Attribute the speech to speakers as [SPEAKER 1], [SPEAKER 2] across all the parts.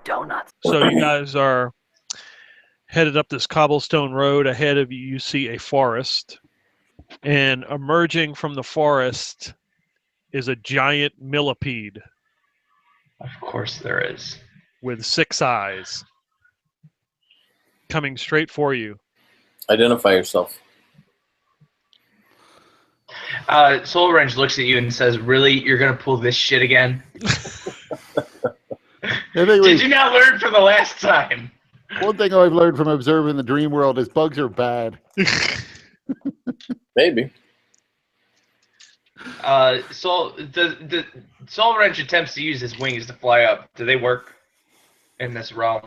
[SPEAKER 1] Donuts.
[SPEAKER 2] So you guys are headed up this cobblestone road. Ahead of you, you see a forest. And emerging from the forest is a giant millipede
[SPEAKER 3] Of course there is.
[SPEAKER 2] with 6 eyes coming straight for you.
[SPEAKER 4] Identify yourself.
[SPEAKER 3] Soul Wrench looks at you and says, "Really, you're gonna pull this shit again? Did you not learn from the last time?"
[SPEAKER 5] One thing I've learned from observing the dream world is bugs are bad.
[SPEAKER 4] Maybe.
[SPEAKER 3] Soul Wrench attempts to use his wings to fly up. Do they work in this realm?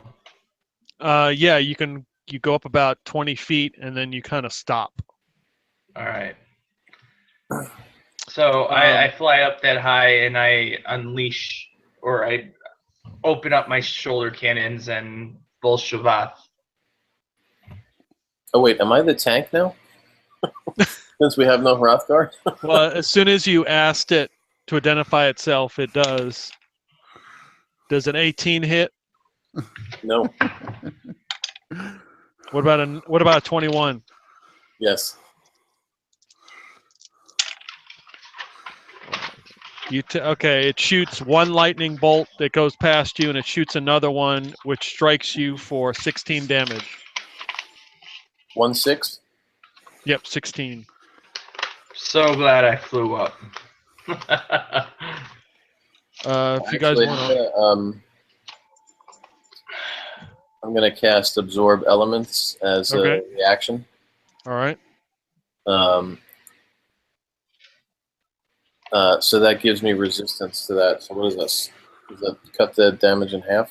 [SPEAKER 2] Yeah, you go up about 20 feet and then you kind of stop.
[SPEAKER 3] All right. So I fly up that high and I unleash, or I open up my shoulder cannons and Bolshavath.
[SPEAKER 4] Oh wait, am I the tank now? Since we have no Hrothgar?
[SPEAKER 2] Well, as soon as you asked it to identify itself, it does. Does an 18 hit?
[SPEAKER 4] No.
[SPEAKER 2] What about a 21?
[SPEAKER 4] Yes.
[SPEAKER 2] Okay, it shoots one lightning bolt that goes past you, and it shoots another one, which strikes you for 16 damage.
[SPEAKER 4] 1-6?
[SPEAKER 2] Yep, 16.
[SPEAKER 3] So glad I flew up.
[SPEAKER 2] If you guys want to...
[SPEAKER 4] I'm going to cast Absorb Elements as a reaction.
[SPEAKER 2] All right.
[SPEAKER 4] So that gives me resistance to that. So what is this? Does that cut the damage in half?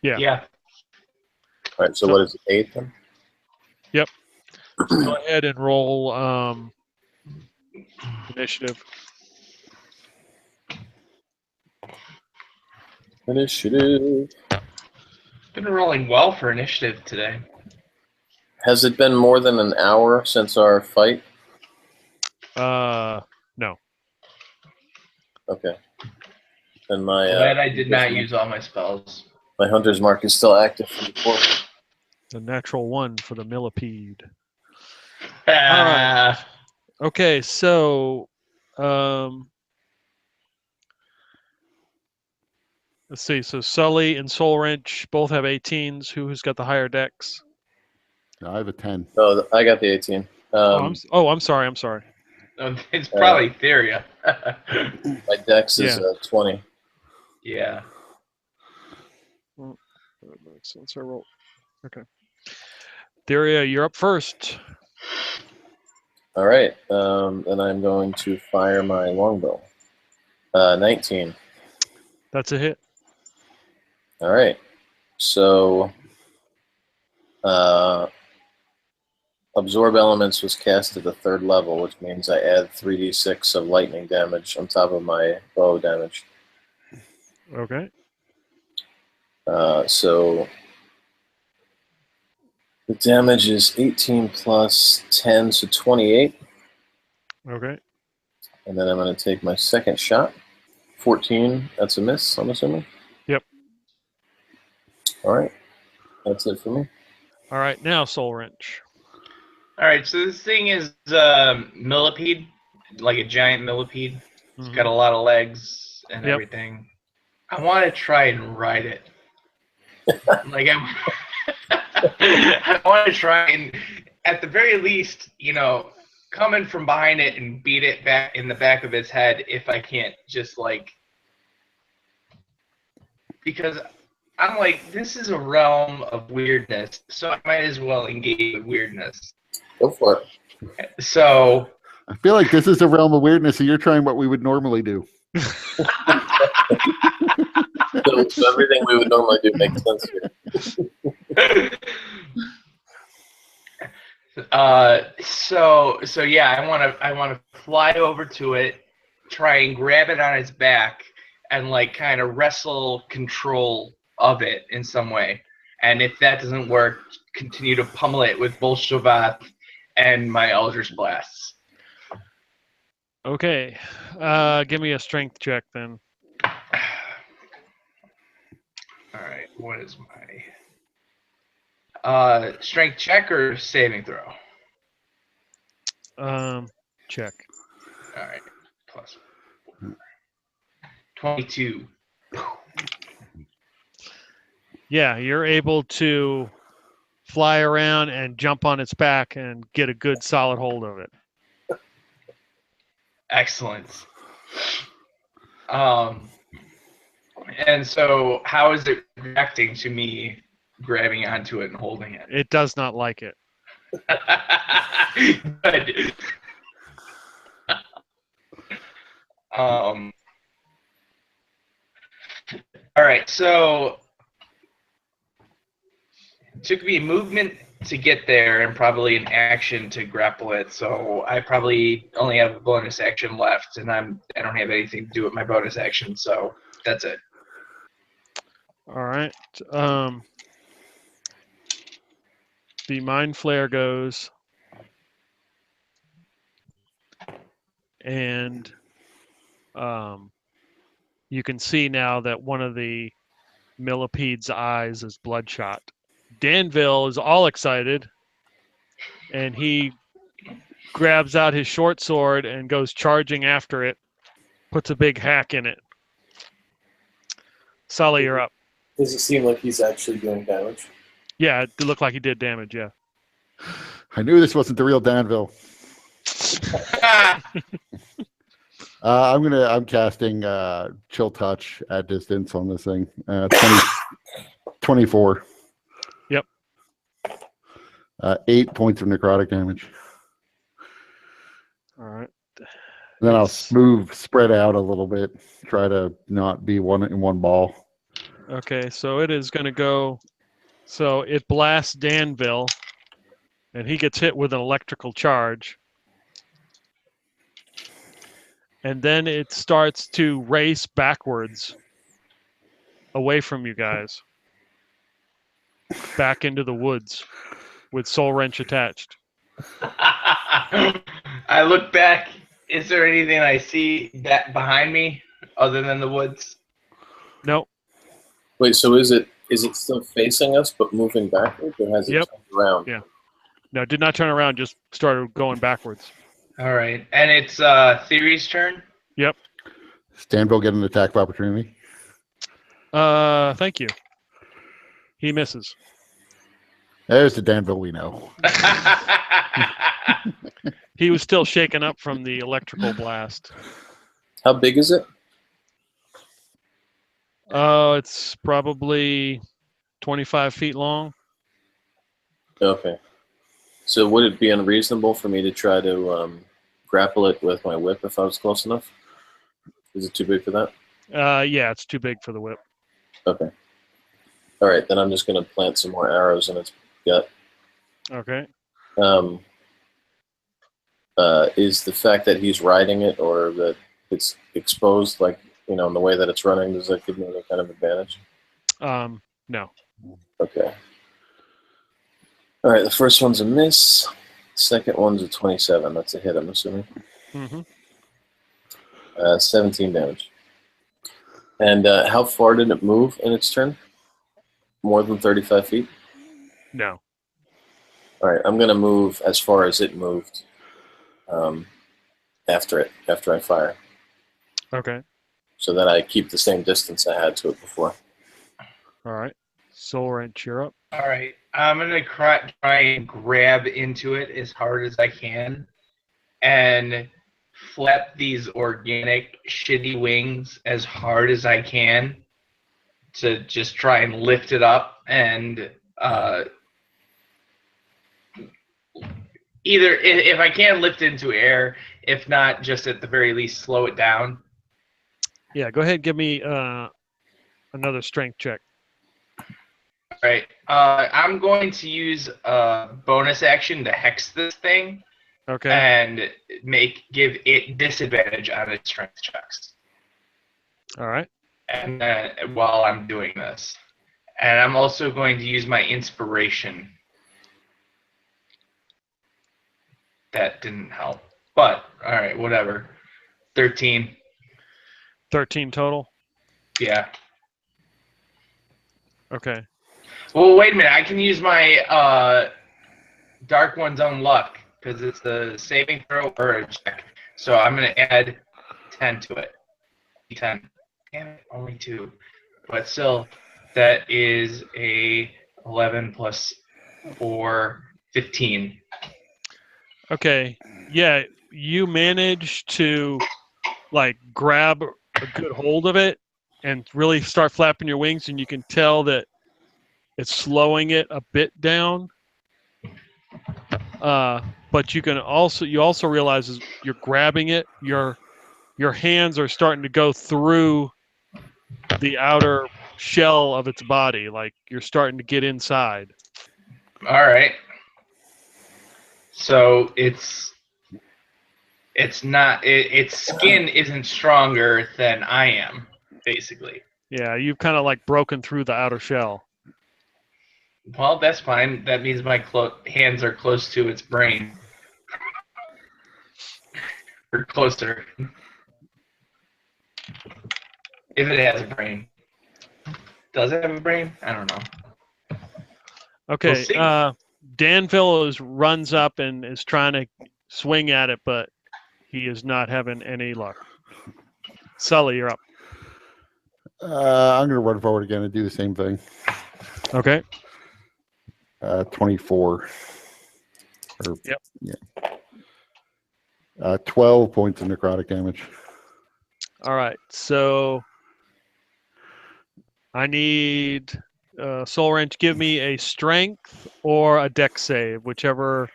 [SPEAKER 2] Yeah.
[SPEAKER 3] Yeah.
[SPEAKER 4] All right, so what is it, 8 then?
[SPEAKER 2] Yep. Go ahead and roll initiative.
[SPEAKER 4] Initiative.
[SPEAKER 3] Been rolling well for initiative today.
[SPEAKER 4] Has it been more than an hour since our fight?
[SPEAKER 2] No.
[SPEAKER 4] Okay. Then my
[SPEAKER 3] Glad I did not use all my spells.
[SPEAKER 4] my hunter's mark is still active from before.
[SPEAKER 2] The natural 1 for the millipede.
[SPEAKER 3] All
[SPEAKER 2] right. Okay, so let's see. So Sully and Soul Wrench both have 18s. Who's got the higher dex?
[SPEAKER 5] I have a 10.
[SPEAKER 4] Oh, I got the 18.
[SPEAKER 2] I'm sorry. I'm sorry.
[SPEAKER 3] It's probably Theria.
[SPEAKER 4] My dex is 20.
[SPEAKER 3] Yeah.
[SPEAKER 2] Well, that makes sense. I roll. Okay. Theria, you're up first.
[SPEAKER 4] All right. Then I'm going to fire my longbow. 19.
[SPEAKER 2] That's a hit.
[SPEAKER 4] All right. So Absorb Elements was cast at the 3rd level, which means I add 3d6 of lightning damage on top of my bow damage.
[SPEAKER 2] Okay.
[SPEAKER 4] So the damage is 18 plus 10, so 28.
[SPEAKER 2] Okay.
[SPEAKER 4] And then I'm going to take my second shot. 14, that's a miss, I'm assuming?
[SPEAKER 2] Yep.
[SPEAKER 4] All right. That's it for me.
[SPEAKER 2] All right, now Soul Wrench.
[SPEAKER 3] All right, so this thing is millipede, like a giant millipede. It's got a lot of legs and everything. I want to try and ride it. Like I want to try and, at the very least, come in from behind it and beat it back in the back of its head if I can't just because I'm like, this is a realm of weirdness, so I might as well engage with weirdness.
[SPEAKER 4] Go for
[SPEAKER 3] it. So
[SPEAKER 5] I feel like this is a realm of weirdness, and you're trying what we would normally do.
[SPEAKER 4] So everything we would normally do makes sense here.
[SPEAKER 3] So yeah, I want to fly over to it, try and grab it on its back, and kind of wrestle control of it in some way. And if that doesn't work, continue to pummel it with Bolshavath and my Eldritch Blasts.
[SPEAKER 2] Okay. Give me a strength check then.
[SPEAKER 3] What is my strength check or saving throw?
[SPEAKER 2] Check.
[SPEAKER 3] All right, plus 22.
[SPEAKER 2] Yeah, you're able to fly around and jump on its back and get a good solid hold of it.
[SPEAKER 3] Excellent. And so how is it reacting to me grabbing onto it and holding it?
[SPEAKER 2] It does not like it.
[SPEAKER 3] Good. All right, so it took me movement to get there and probably an action to grapple it. So I probably only have a bonus action left, and I don't have anything to do with my bonus action. So that's it.
[SPEAKER 2] All right. The mind flare goes, and you can see now that one of the millipede's eyes is bloodshot. Danville is all excited, and he grabs out his short sword and goes charging after it, puts a big hack in it. Sully, you're up.
[SPEAKER 4] Does it seem like he's actually doing damage?
[SPEAKER 2] Yeah, it looked like he did damage, yeah.
[SPEAKER 5] I knew this wasn't the real Danville. I'm casting Chill Touch at distance on this thing. 24.
[SPEAKER 2] Yep.
[SPEAKER 5] 8 points of necrotic damage.
[SPEAKER 2] All right.
[SPEAKER 5] Then I'll spread out a little bit. Try to not be one in one ball.
[SPEAKER 2] Okay, so it is going to go. So it blasts Danville, and he gets hit with an electrical charge. And then it starts to race backwards away from you guys, back into the woods with Soul Wrench attached.
[SPEAKER 3] I look back. Is there anything I see that behind me other than the woods?
[SPEAKER 2] Nope.
[SPEAKER 4] Wait, so is it still facing us but moving backwards, or has it
[SPEAKER 2] Yep.
[SPEAKER 4] turned around?
[SPEAKER 2] Yeah. No, it did not turn around, just started going backwards.
[SPEAKER 3] All right, and it's Theory's turn.
[SPEAKER 2] Yep.
[SPEAKER 5] Danville get an attack of opportunity.
[SPEAKER 2] Thank you. He misses.
[SPEAKER 5] There's the Danville we know.
[SPEAKER 2] He was still shaken up from the electrical blast.
[SPEAKER 4] How big is it?
[SPEAKER 2] It's probably 25 feet long.
[SPEAKER 4] Okay. So would it be unreasonable for me to try to grapple it with my whip if I was close enough? Is it too big for that?
[SPEAKER 2] Yeah, it's too big for the whip.
[SPEAKER 4] Okay. All right, then I'm just going to plant some more arrows in its gut.
[SPEAKER 2] Okay.
[SPEAKER 4] Is the fact that he's riding it or that it's exposed, like, in the way that it's running, does that give me any kind of advantage?
[SPEAKER 2] No.
[SPEAKER 4] Okay. All right, the first one's a miss. Second one's a 27. That's a hit, I'm assuming.
[SPEAKER 2] Mm-hmm.
[SPEAKER 4] 17 damage. And how far did it move in its turn? More than 35 feet?
[SPEAKER 2] No.
[SPEAKER 4] All right, I'm going to move as far as it moved after I fire,
[SPEAKER 2] Okay.
[SPEAKER 4] so that I keep the same distance I had to it before.
[SPEAKER 2] All right. Soul Wrench, you're up.
[SPEAKER 3] All right, I'm gonna try and grab into it as hard as I can, and flap these organic shitty wings as hard as I can to just try and lift it up and either if I can lift it into air, if not, just at the very least slow it down.
[SPEAKER 2] Yeah, go ahead and give me another strength check.
[SPEAKER 3] All right, I'm going to use a bonus action to hex this thing.
[SPEAKER 2] Okay.
[SPEAKER 3] And give it disadvantage on its strength checks.
[SPEAKER 2] All right.
[SPEAKER 3] And while I'm doing this, and I'm also going to use my inspiration. That didn't help, but all right, whatever. 13.
[SPEAKER 2] 13 total.
[SPEAKER 3] Yeah.
[SPEAKER 2] Okay.
[SPEAKER 3] Well, wait a minute. I can use my Dark One's own luck because it's a saving throw or a check. So I'm gonna add 10 to it. 10. Damn it, only 2. But still, that is a 11 plus 4, 15.
[SPEAKER 2] Okay. Yeah, you manage to like grab a good hold of it and really start flapping your wings, and you can tell that it's slowing it a bit down. But you also realize as you're grabbing it, your hands are starting to go through the outer shell of its body, like you're starting to get inside.
[SPEAKER 3] All right. So its not its skin isn't stronger than I am, basically.
[SPEAKER 2] Yeah, you've kind of like broken through the outer shell.
[SPEAKER 3] Well, that's fine. That means my hands are close to its brain. Or closer. If it has a brain. Does it have a brain? I don't know.
[SPEAKER 2] Okay.
[SPEAKER 3] We'll see.
[SPEAKER 2] Danville runs up and is trying to swing at it, but he is not having any luck. Sully, you're up.
[SPEAKER 5] I'm going to run forward again and do the same thing.
[SPEAKER 2] Okay.
[SPEAKER 5] 24.
[SPEAKER 2] Yep.
[SPEAKER 5] Yeah. 12 points of necrotic damage.
[SPEAKER 2] All right. So I need Soul Wrench. Give me a strength or a dex save, whichever.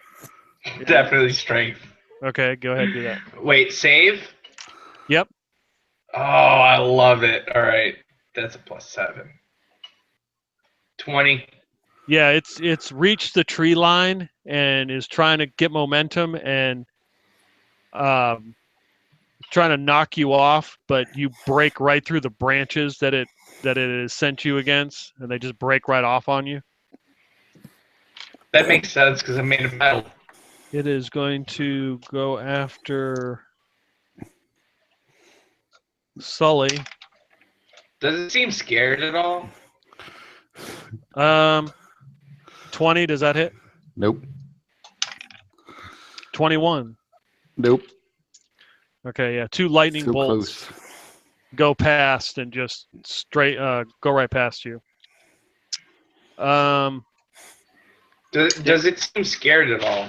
[SPEAKER 3] Definitely strength.
[SPEAKER 2] Okay, go ahead and do that.
[SPEAKER 3] Wait, save?
[SPEAKER 2] Yep.
[SPEAKER 3] Oh, I love it. All right. That's a +7. 20.
[SPEAKER 2] Yeah, it's reached the tree line and is trying to get momentum and trying to knock you off, but you break right through the branches that it has sent you against, and they just break right off on you.
[SPEAKER 3] That makes sense because I'm made of metal.
[SPEAKER 2] It is going to go after Sully.
[SPEAKER 3] Does it seem scared at all?
[SPEAKER 2] 20, does that hit?
[SPEAKER 5] Nope.
[SPEAKER 2] 21.
[SPEAKER 5] Nope.
[SPEAKER 2] Okay, yeah, 2 lightning
[SPEAKER 5] So
[SPEAKER 2] bolts
[SPEAKER 5] close.
[SPEAKER 2] go past and just straight go right past you.
[SPEAKER 3] Does it seem scared at all?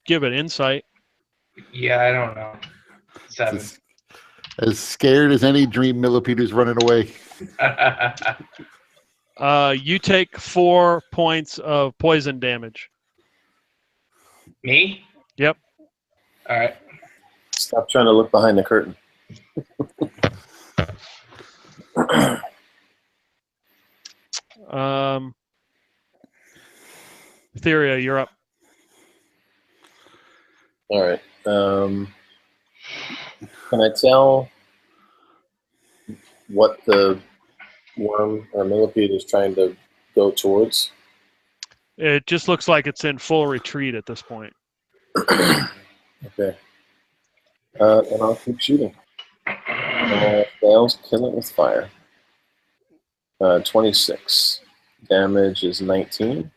[SPEAKER 2] Give it insight.
[SPEAKER 3] Yeah, I don't know. 7.
[SPEAKER 5] As scared as any dream millipeter's running away.
[SPEAKER 2] You take 4 points of poison damage.
[SPEAKER 3] Me?
[SPEAKER 2] Yep.
[SPEAKER 3] All right.
[SPEAKER 4] Stop trying to look behind the curtain.
[SPEAKER 2] Etheria, you're up.
[SPEAKER 4] All right. Can I tell what the worm or millipede is trying to go towards?
[SPEAKER 2] It just looks like it's in full retreat at this point.
[SPEAKER 4] Okay. And I'll keep shooting. Fails, kill it with fire. 26. Damage is 19.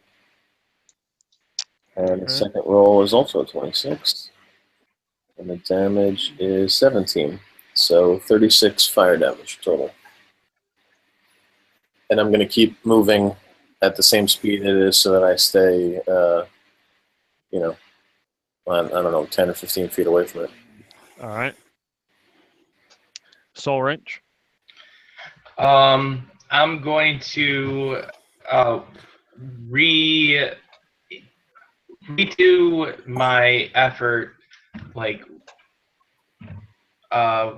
[SPEAKER 4] And the second roll is also 26. And the damage is 17. So 36 fire damage total. And I'm going to keep moving at the same speed it is so that I stay, I don't know, 10 or 15 feet away from it.
[SPEAKER 2] All right. Soul Wrench.
[SPEAKER 3] I'm going to redo my effort, like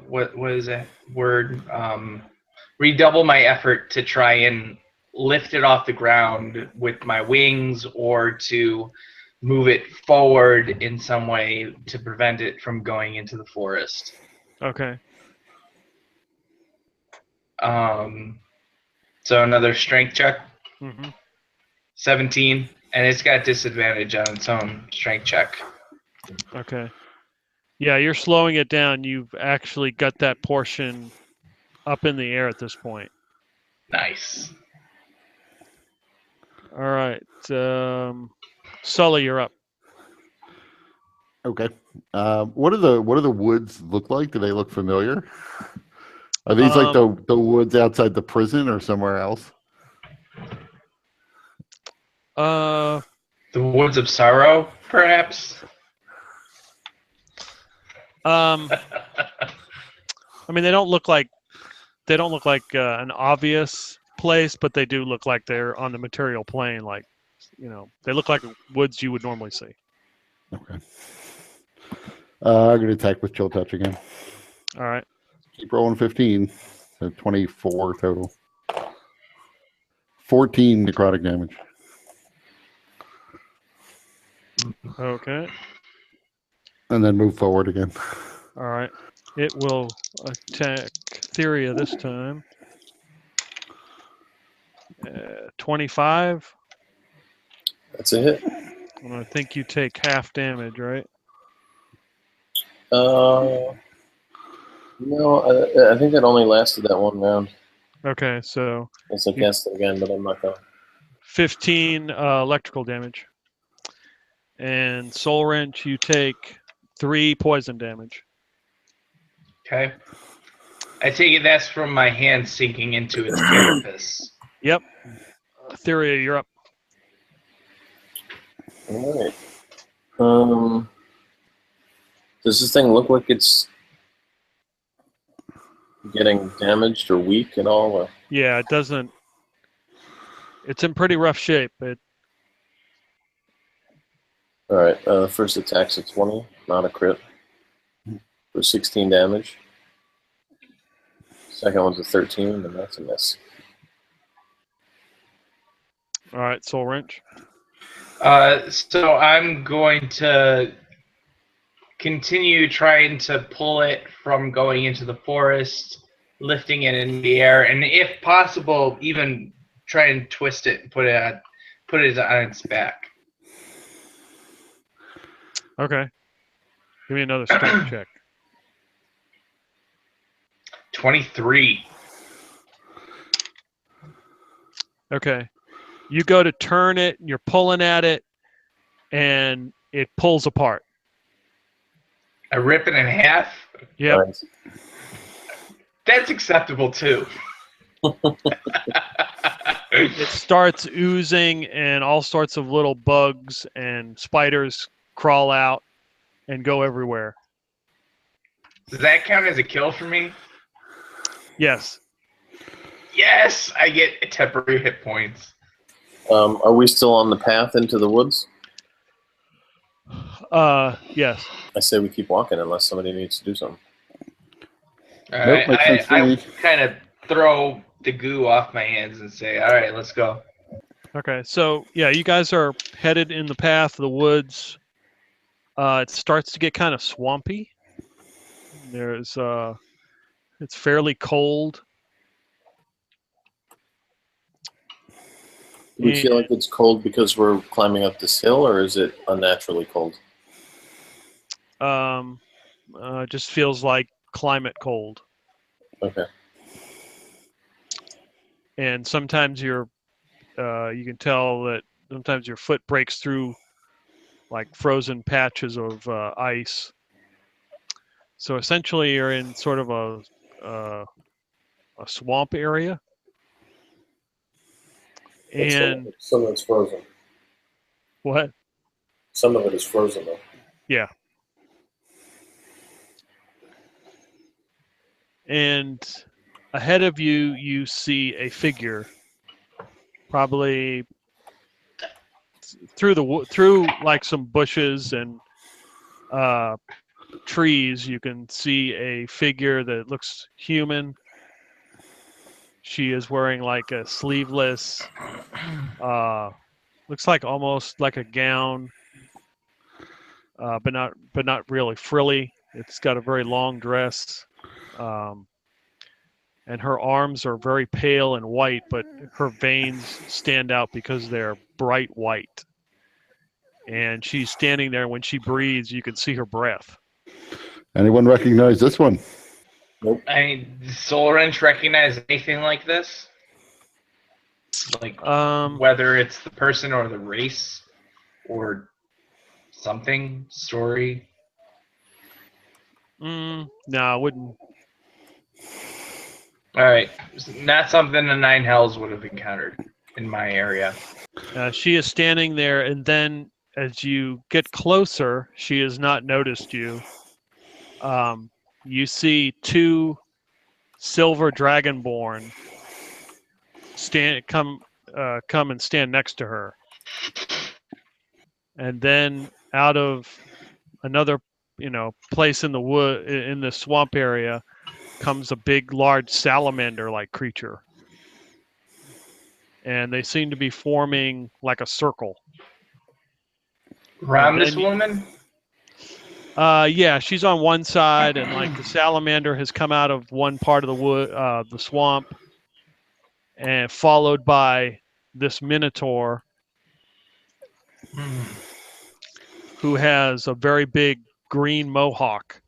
[SPEAKER 3] what is that word? Redouble my effort to try and lift it off the ground with my wings, or to move it forward in some way to prevent it from going into the forest.
[SPEAKER 2] Okay.
[SPEAKER 3] So another strength check.
[SPEAKER 2] Mm-hmm.
[SPEAKER 3] 17, and it's got disadvantage on its own strength check.
[SPEAKER 2] Okay. Yeah, you're slowing it down. You've actually got that portion up in the air at this point.
[SPEAKER 3] Nice.
[SPEAKER 2] All right. Sully, you're up.
[SPEAKER 5] Okay. What do the woods look like? Do they look familiar? Are these like the woods outside the prison or somewhere else?
[SPEAKER 2] Uh,
[SPEAKER 3] The Woods of Sorrow, perhaps?
[SPEAKER 2] I mean, they don't look like an obvious place, but they do look like they're on the material plane. Like, they look like woods you would normally see.
[SPEAKER 5] Okay. I'm going to attack with Chill Touch again.
[SPEAKER 2] All right.
[SPEAKER 5] Keep rolling 15. So 24 total. 14 necrotic damage.
[SPEAKER 2] Okay.
[SPEAKER 5] And then move forward again.
[SPEAKER 2] All right. It will attack Theria this time. 25.
[SPEAKER 4] That's a hit.
[SPEAKER 2] And I think you take half damage, right?
[SPEAKER 4] No, I think that only lasted that one round.
[SPEAKER 2] Okay, so
[SPEAKER 4] Unless I cast it again, but I'm not going.
[SPEAKER 2] 15 electrical damage. And Soul Wrench, you take 3 poison damage.
[SPEAKER 3] Okay. I take it that's from my hand sinking into its carapace.
[SPEAKER 2] Yep. Theria, you're up.
[SPEAKER 4] All right. Does this thing look like it's getting damaged or weak at all? Or?
[SPEAKER 2] Yeah, it doesn't. It's in pretty rough shape.
[SPEAKER 4] All right. First attack's a 20, not a crit, for 16 damage. Second one's a 13, and that's a miss.
[SPEAKER 2] All right, Soul Wrench.
[SPEAKER 3] So I'm going to continue trying to pull it from going into the forest, lifting it in the air, and if possible, even try and twist it and put it on its back.
[SPEAKER 2] Okay. Give me another strength check.
[SPEAKER 3] 23.
[SPEAKER 2] Okay. You go to turn it, and you're pulling at it, and it pulls apart.
[SPEAKER 3] I rip it in half.
[SPEAKER 2] Yep.
[SPEAKER 4] Nice.
[SPEAKER 3] That's acceptable too.
[SPEAKER 2] It starts oozing, and all sorts of little bugs and spiders crawl out and go everywhere.
[SPEAKER 3] Does that count as a kill for me?
[SPEAKER 2] Yes.
[SPEAKER 3] Yes, I get temporary hit points.
[SPEAKER 4] Are we still on the path into the woods?
[SPEAKER 2] Yes.
[SPEAKER 4] I say we keep walking unless somebody needs to do something.
[SPEAKER 3] All
[SPEAKER 5] Nope,
[SPEAKER 3] right,
[SPEAKER 5] makes sense to
[SPEAKER 3] I
[SPEAKER 5] me.
[SPEAKER 3] kind of throw the goo off my hands and say, "All right, let's go."
[SPEAKER 2] Okay. So, yeah, you guys are headed in the path of the woods. It starts to get kind of swampy. It's fairly cold.
[SPEAKER 4] Do we feel like it's cold because we're climbing up this hill, or is it unnaturally cold?
[SPEAKER 2] Just feels like climate cold.
[SPEAKER 4] Okay.
[SPEAKER 2] And sometimes you can tell that sometimes your foot breaks through like frozen patches of ice. So essentially you're in sort of a swamp area. And
[SPEAKER 4] some of it's frozen.
[SPEAKER 2] what?
[SPEAKER 4] Some of it is frozen, though.
[SPEAKER 2] Yeah. And ahead of you, you see a figure, probably through like some bushes and trees. You can see a figure that looks human. She is wearing like a sleeveless, looks like almost like a gown, but not really frilly. It's got a very long dress. And her arms are very pale and white, but her veins stand out because they're bright white. And she's standing there. When she breathes, you can see her breath.
[SPEAKER 5] Anyone recognize this one?
[SPEAKER 3] I mean, does Soul Wrench recognize anything like this? Like
[SPEAKER 2] Um,
[SPEAKER 3] whether it's the person or the race or something, story.
[SPEAKER 2] no, I wouldn't.
[SPEAKER 3] All right, not something the Nine Hells would have encountered in my area.
[SPEAKER 2] She is standing there, and then as you get closer, she has not noticed you. You see two silver dragonborn come and stand next to her, and then out of another place in the swamp area comes a big, large salamander-like creature, and they seem to be forming like a circle.
[SPEAKER 3] Around
[SPEAKER 2] And
[SPEAKER 3] this
[SPEAKER 2] then
[SPEAKER 3] woman?
[SPEAKER 2] yeah, she's on one side, and like the salamander has come out of one part of the swamp, and followed by this minotaur who has a very big green mohawk.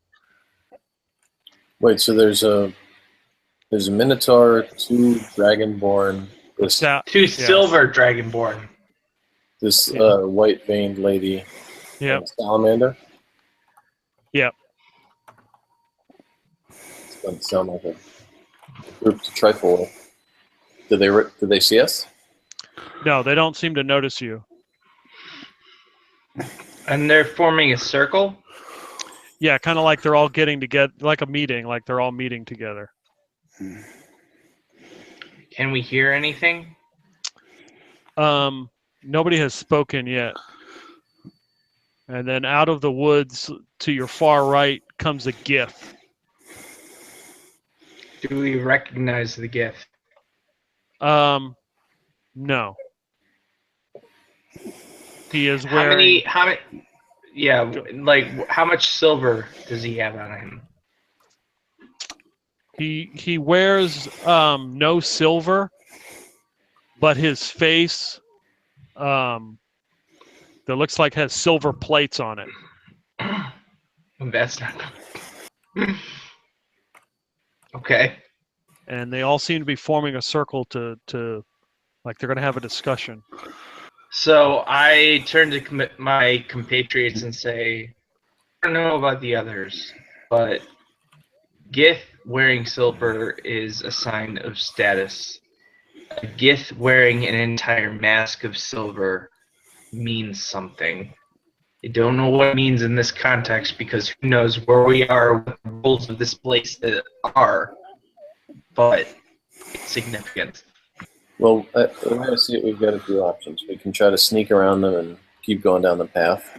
[SPEAKER 4] Wait, so there's a minotaur, two dragonborn, this
[SPEAKER 3] Two silver dragonborn.
[SPEAKER 4] white veined lady,
[SPEAKER 2] Yep.
[SPEAKER 4] and a salamander.
[SPEAKER 2] Yep.
[SPEAKER 4] It doesn't sound like a group to trifle with. Did they see us?
[SPEAKER 2] No, they don't seem to notice you.
[SPEAKER 3] And they're forming a circle?
[SPEAKER 2] Yeah, kind of like they're all getting together, like a meeting, like they're all meeting together.
[SPEAKER 3] Can we hear anything?
[SPEAKER 2] Nobody has spoken yet. And then out of the woods to your far right comes a gith.
[SPEAKER 3] Do we recognize the gift?
[SPEAKER 2] No. He is wearing...
[SPEAKER 3] How many, yeah, like, how much silver does he have on him?
[SPEAKER 2] He wears no silver, but his face that looks like has silver plates on it.
[SPEAKER 3] That's not... Okay.
[SPEAKER 2] And they all seem to be forming a circle to like they're going to have a discussion.
[SPEAKER 3] So I turn to my compatriots and say, I don't know about the others, but Gith wearing silver is a sign of status. A Gith wearing an entire mask of silver means something. I don't know what it means in this context because who knows where we are, what the rules of this place are, but it's significant.
[SPEAKER 4] Well, the way I see it, we've got a few options. We can try to sneak around them and keep going down the path.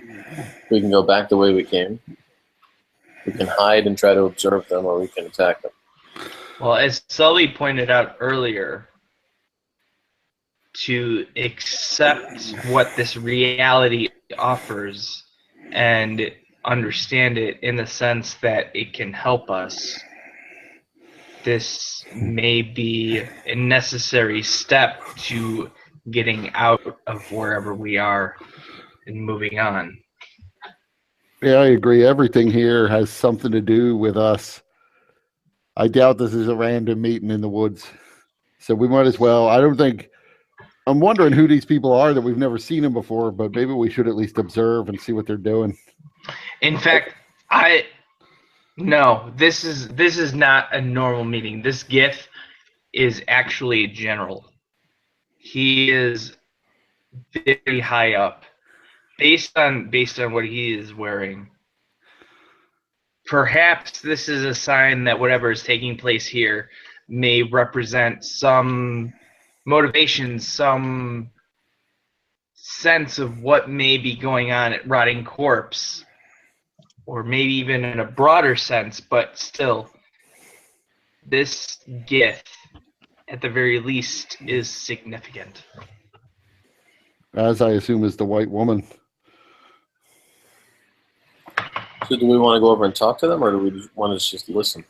[SPEAKER 4] We can go back the way we came. We can hide and try to observe them, or we can attack them.
[SPEAKER 3] Well, as Sully pointed out earlier, to accept what this reality offers and understand it in the sense that it can help us, this may be a necessary step to getting out of wherever we are and moving on.
[SPEAKER 5] Yeah, I agree. Everything here has something to do with us. I doubt this is a random meeting in the woods. So we might as well. I'm wondering who these people are that we've never seen them before, but maybe we should at least observe and see what they're doing.
[SPEAKER 3] In fact, no, this is not a normal meeting. This Gith is actually a general. He is very high up. Based on what he is wearing. Perhaps this is a sign that whatever is taking place here may represent some motivation, some sense of what may be going on at Rotting Corpse, or maybe even in a broader sense, but still, this Gith, at the very least, is significant.
[SPEAKER 5] As I assume is the white woman.
[SPEAKER 4] So do we want to go over and talk to them, or do we want to just listen?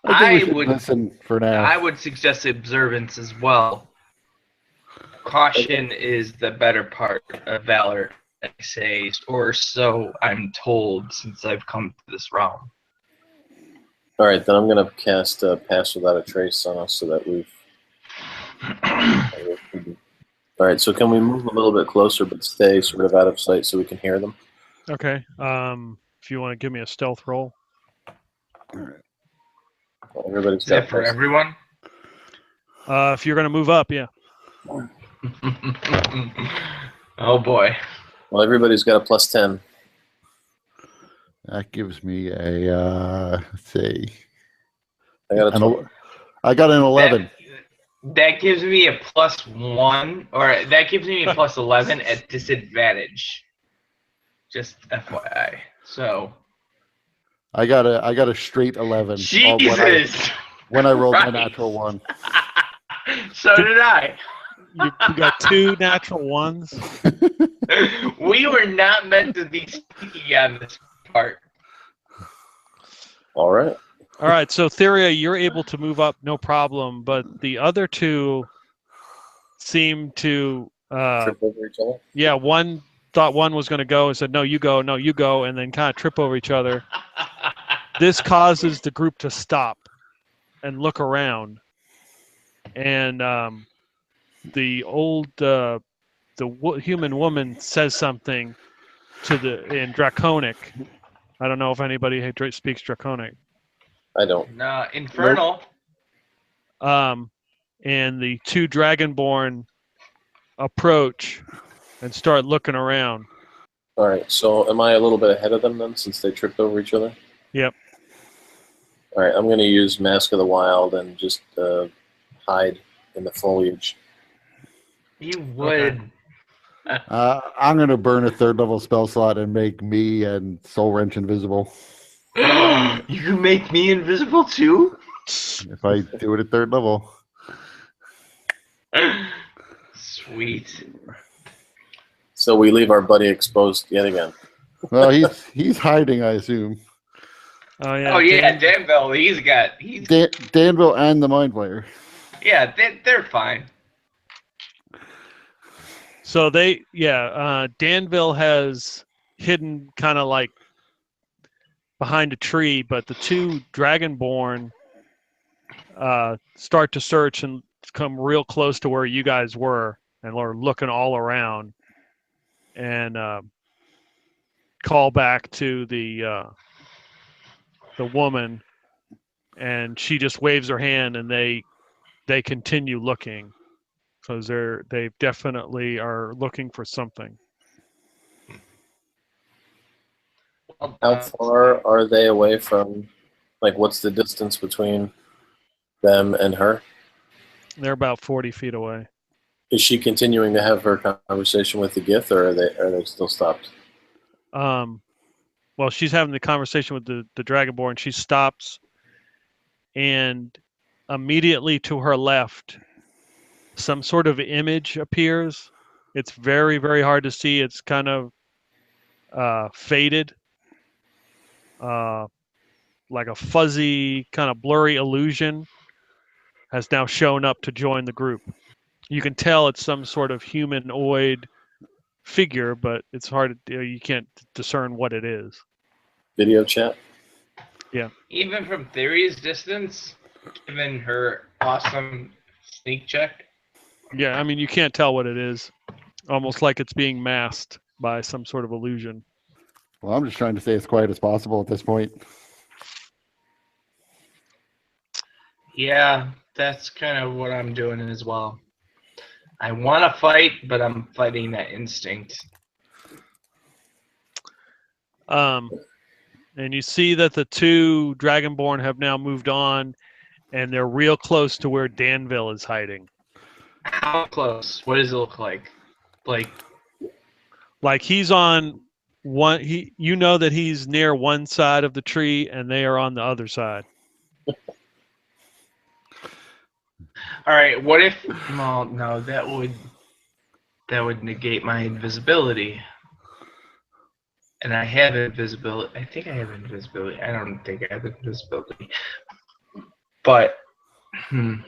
[SPEAKER 5] I think we should listen for now.
[SPEAKER 3] I would suggest observance as well. Caution is the better part of valor, I say, or so I'm told since I've come to this realm.
[SPEAKER 4] All right, then I'm going to cast Pass Without a Trace on us so that we've All right, so can we move a little bit closer but stay sort of out of sight so we can hear them?
[SPEAKER 2] Okay. If you want to give me a stealth roll.
[SPEAKER 4] Everybody's
[SPEAKER 3] Is that
[SPEAKER 4] got
[SPEAKER 3] for
[SPEAKER 4] plus.
[SPEAKER 3] everyone?
[SPEAKER 2] If you're going to move up, yeah.
[SPEAKER 3] Oh boy.
[SPEAKER 4] Well, everybody's got a plus 10.
[SPEAKER 5] That gives me a let's see.
[SPEAKER 4] I got a 12.
[SPEAKER 5] I got an 11.
[SPEAKER 3] That gives me a +1, or that gives me a +11 at disadvantage. Just FYI. So.
[SPEAKER 5] I got a straight 11.
[SPEAKER 3] Jesus.
[SPEAKER 5] When I rolled my
[SPEAKER 3] Christ.
[SPEAKER 5] natural one.
[SPEAKER 3] So did I.
[SPEAKER 2] You got 2 natural ones.
[SPEAKER 3] We were not meant to be sneaky on this part.
[SPEAKER 4] All right.
[SPEAKER 2] All right, so Theria, you're able to move up, no problem, but the other 2 seem to,
[SPEAKER 4] Trip over each other.
[SPEAKER 2] yeah, one thought one was going to go and said, no, you go, and then kind of trip over each other. This causes the group to stop and look around, and the old human woman says something in Draconic. I don't know if anybody speaks Draconic.
[SPEAKER 4] I don't.
[SPEAKER 3] No, Infernal.
[SPEAKER 2] And the 2 Dragonborn approach and start looking around.
[SPEAKER 4] All right, so am I a little bit ahead of them then since they tripped over each other?
[SPEAKER 2] Yep.
[SPEAKER 4] All right, I'm going to use Mask of the Wild and just hide in the foliage.
[SPEAKER 3] You would.
[SPEAKER 5] I'm going to burn a 3rd level spell slot and make me and Soul Wrench invisible.
[SPEAKER 3] You can make me invisible too?
[SPEAKER 5] If I do it at 3rd level.
[SPEAKER 3] Sweet.
[SPEAKER 4] So we leave our buddy exposed yet again.
[SPEAKER 5] Well, he's hiding, I assume.
[SPEAKER 2] Oh yeah.
[SPEAKER 3] Oh yeah, Danville. He's
[SPEAKER 5] Danville and the Mind Player.
[SPEAKER 3] yeah. They're fine.
[SPEAKER 2] So Danville has hidden kind of like behind a tree, but the 2 Dragonborn start to search and come real close to where you guys were and are looking all around and call back to the woman, and she just waves her hand and they continue looking because they definitely are looking for something.
[SPEAKER 4] How far are they away from, like, what's the distance between them and her?
[SPEAKER 2] They're about 40 feet away.
[SPEAKER 4] Is she continuing to have her conversation with the Gith, or are they still stopped?
[SPEAKER 2] Well, she's having the conversation with the Dragonborn. She stops, and immediately to her left, some sort of image appears. It's very, very hard to see. It's kind of faded, like a fuzzy, kind of blurry illusion has now shown up to join the group. You can tell it's some sort of humanoid figure, but it's hard to, you can't discern what it is.
[SPEAKER 4] Video chat?
[SPEAKER 2] Yeah.
[SPEAKER 3] Even from Theory's distance, given her awesome sneak check.
[SPEAKER 2] Yeah, I mean, you can't tell what it is. Almost like it's being masked by some sort of illusion.
[SPEAKER 5] Well, I'm just trying to stay as quiet as possible at this point.
[SPEAKER 3] Yeah, that's kind of what I'm doing as well. I want to fight, but I'm fighting that instinct.
[SPEAKER 2] And you see that the 2 Dragonborn have now moved on, and they're real close to where Danville is hiding.
[SPEAKER 3] How close? What does it look like?
[SPEAKER 2] Like he's on one. You know that he's near one side of the tree, and they are on the other side.
[SPEAKER 3] All right. What if? Well, no, that would negate my invisibility. And I have invisibility. I think I have invisibility. I don't think I have invisibility. But
[SPEAKER 4] I'm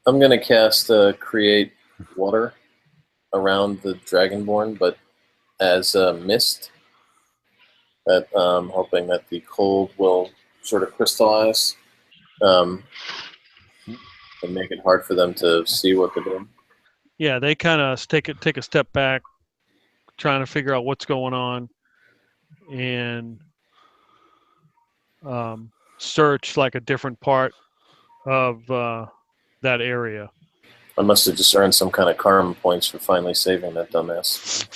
[SPEAKER 4] going to cast Create Water around the Dragonborn, but as a mist. That I'm hoping that the cold will sort of crystallize. and make it hard for them to see what they're doing.
[SPEAKER 2] Yeah, they kind of take a step back, trying to figure out what's going on, and search like a different part of that area.
[SPEAKER 4] I must have just earned some kind of karma points for finally saving that dumbass.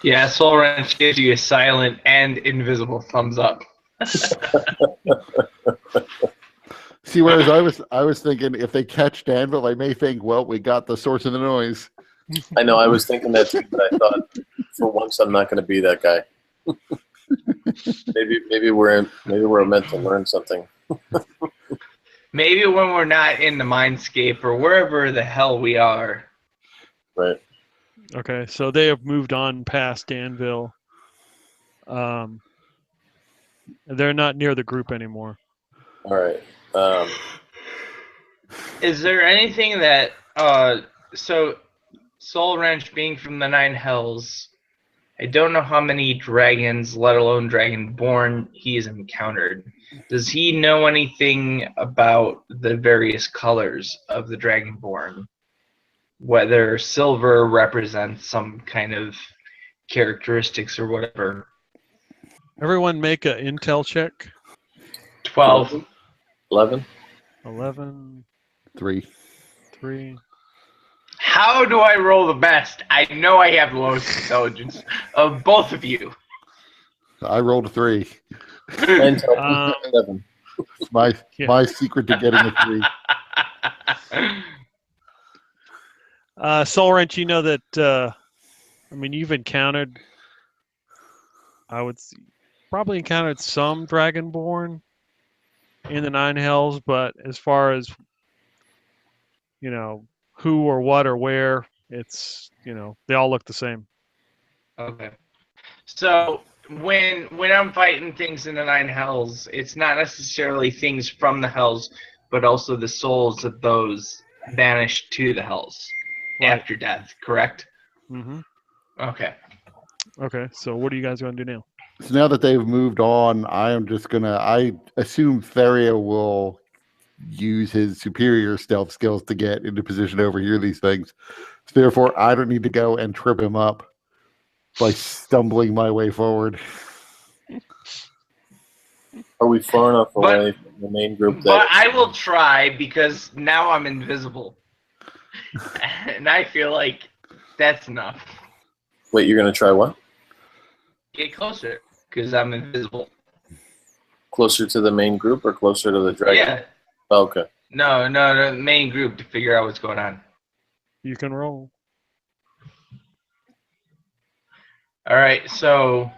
[SPEAKER 3] Yeah, Soul Wrench gives you a silent and invisible thumbs up.
[SPEAKER 5] See, whereas I was thinking if they catch Danville, they may think, well, we got the source of the noise.
[SPEAKER 4] I know, I was thinking that too, but I thought, for once, I'm not going to be that guy. maybe we're meant to learn something.
[SPEAKER 3] Maybe when we're not in the Mindscape or wherever the hell we are.
[SPEAKER 4] Right.
[SPEAKER 2] Okay, so they have moved on past Danville. They're not near the group anymore.
[SPEAKER 4] All right.
[SPEAKER 3] Is there anything that so Soul Wrench being from the Nine Hells, I don't know how many dragons, let alone Dragonborn, he's encountered. Does he know anything about the various colors of the Dragonborn? Whether silver represents some kind of characteristics or whatever.
[SPEAKER 2] Everyone make an intel check.
[SPEAKER 3] 12.
[SPEAKER 4] 11.
[SPEAKER 2] 11,
[SPEAKER 5] 3.
[SPEAKER 2] 3.
[SPEAKER 3] How do I roll the best? I know I have the lowest intelligence of both of you.
[SPEAKER 5] I rolled a 3.
[SPEAKER 4] Intel 7.
[SPEAKER 5] It's my secret to getting a 3.
[SPEAKER 2] Soul Wrench, you know that, you've encountered, probably encountered some Dragonborn in the Nine Hells, but as far as, who or what or where, it's, they all look the same.
[SPEAKER 3] Okay. So when I'm fighting things in the Nine Hells, it's not necessarily things from the Hells, but also the souls of those banished to the Hells after death, correct?
[SPEAKER 2] Mm-hmm.
[SPEAKER 3] Okay.
[SPEAKER 2] Okay, so what are you guys going to do now?
[SPEAKER 5] So now that they've moved on, I assume Theria will use his superior stealth skills to get into position to overhear these things. So therefore, I don't need to go and trip him up by stumbling my way forward.
[SPEAKER 4] Are we far enough away from the main group
[SPEAKER 3] But I will try because now I'm invisible. And I feel like that's enough.
[SPEAKER 4] Wait, you're going to try what?
[SPEAKER 3] Get closer because I'm invisible.
[SPEAKER 4] Closer to the main group or closer to the dragon?
[SPEAKER 3] Yeah.
[SPEAKER 4] Oh, okay.
[SPEAKER 3] No, main group to figure out what's going on.
[SPEAKER 2] You can roll.
[SPEAKER 3] All right, so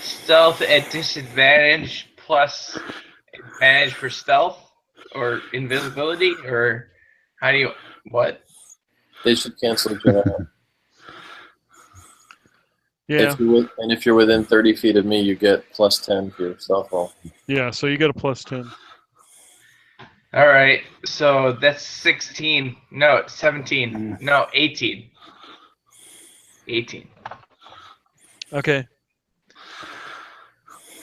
[SPEAKER 3] stealth at disadvantage plus advantage for stealth or invisibility, or how do you what?
[SPEAKER 4] They should cancel each other out.
[SPEAKER 2] Yeah.
[SPEAKER 4] If you're within 30 feet of me, you get plus 10 for your stealth roll.
[SPEAKER 2] Yeah, so you get a plus 10.
[SPEAKER 3] All right, so that's 16. No, 17. No, 18. 18.
[SPEAKER 2] Okay.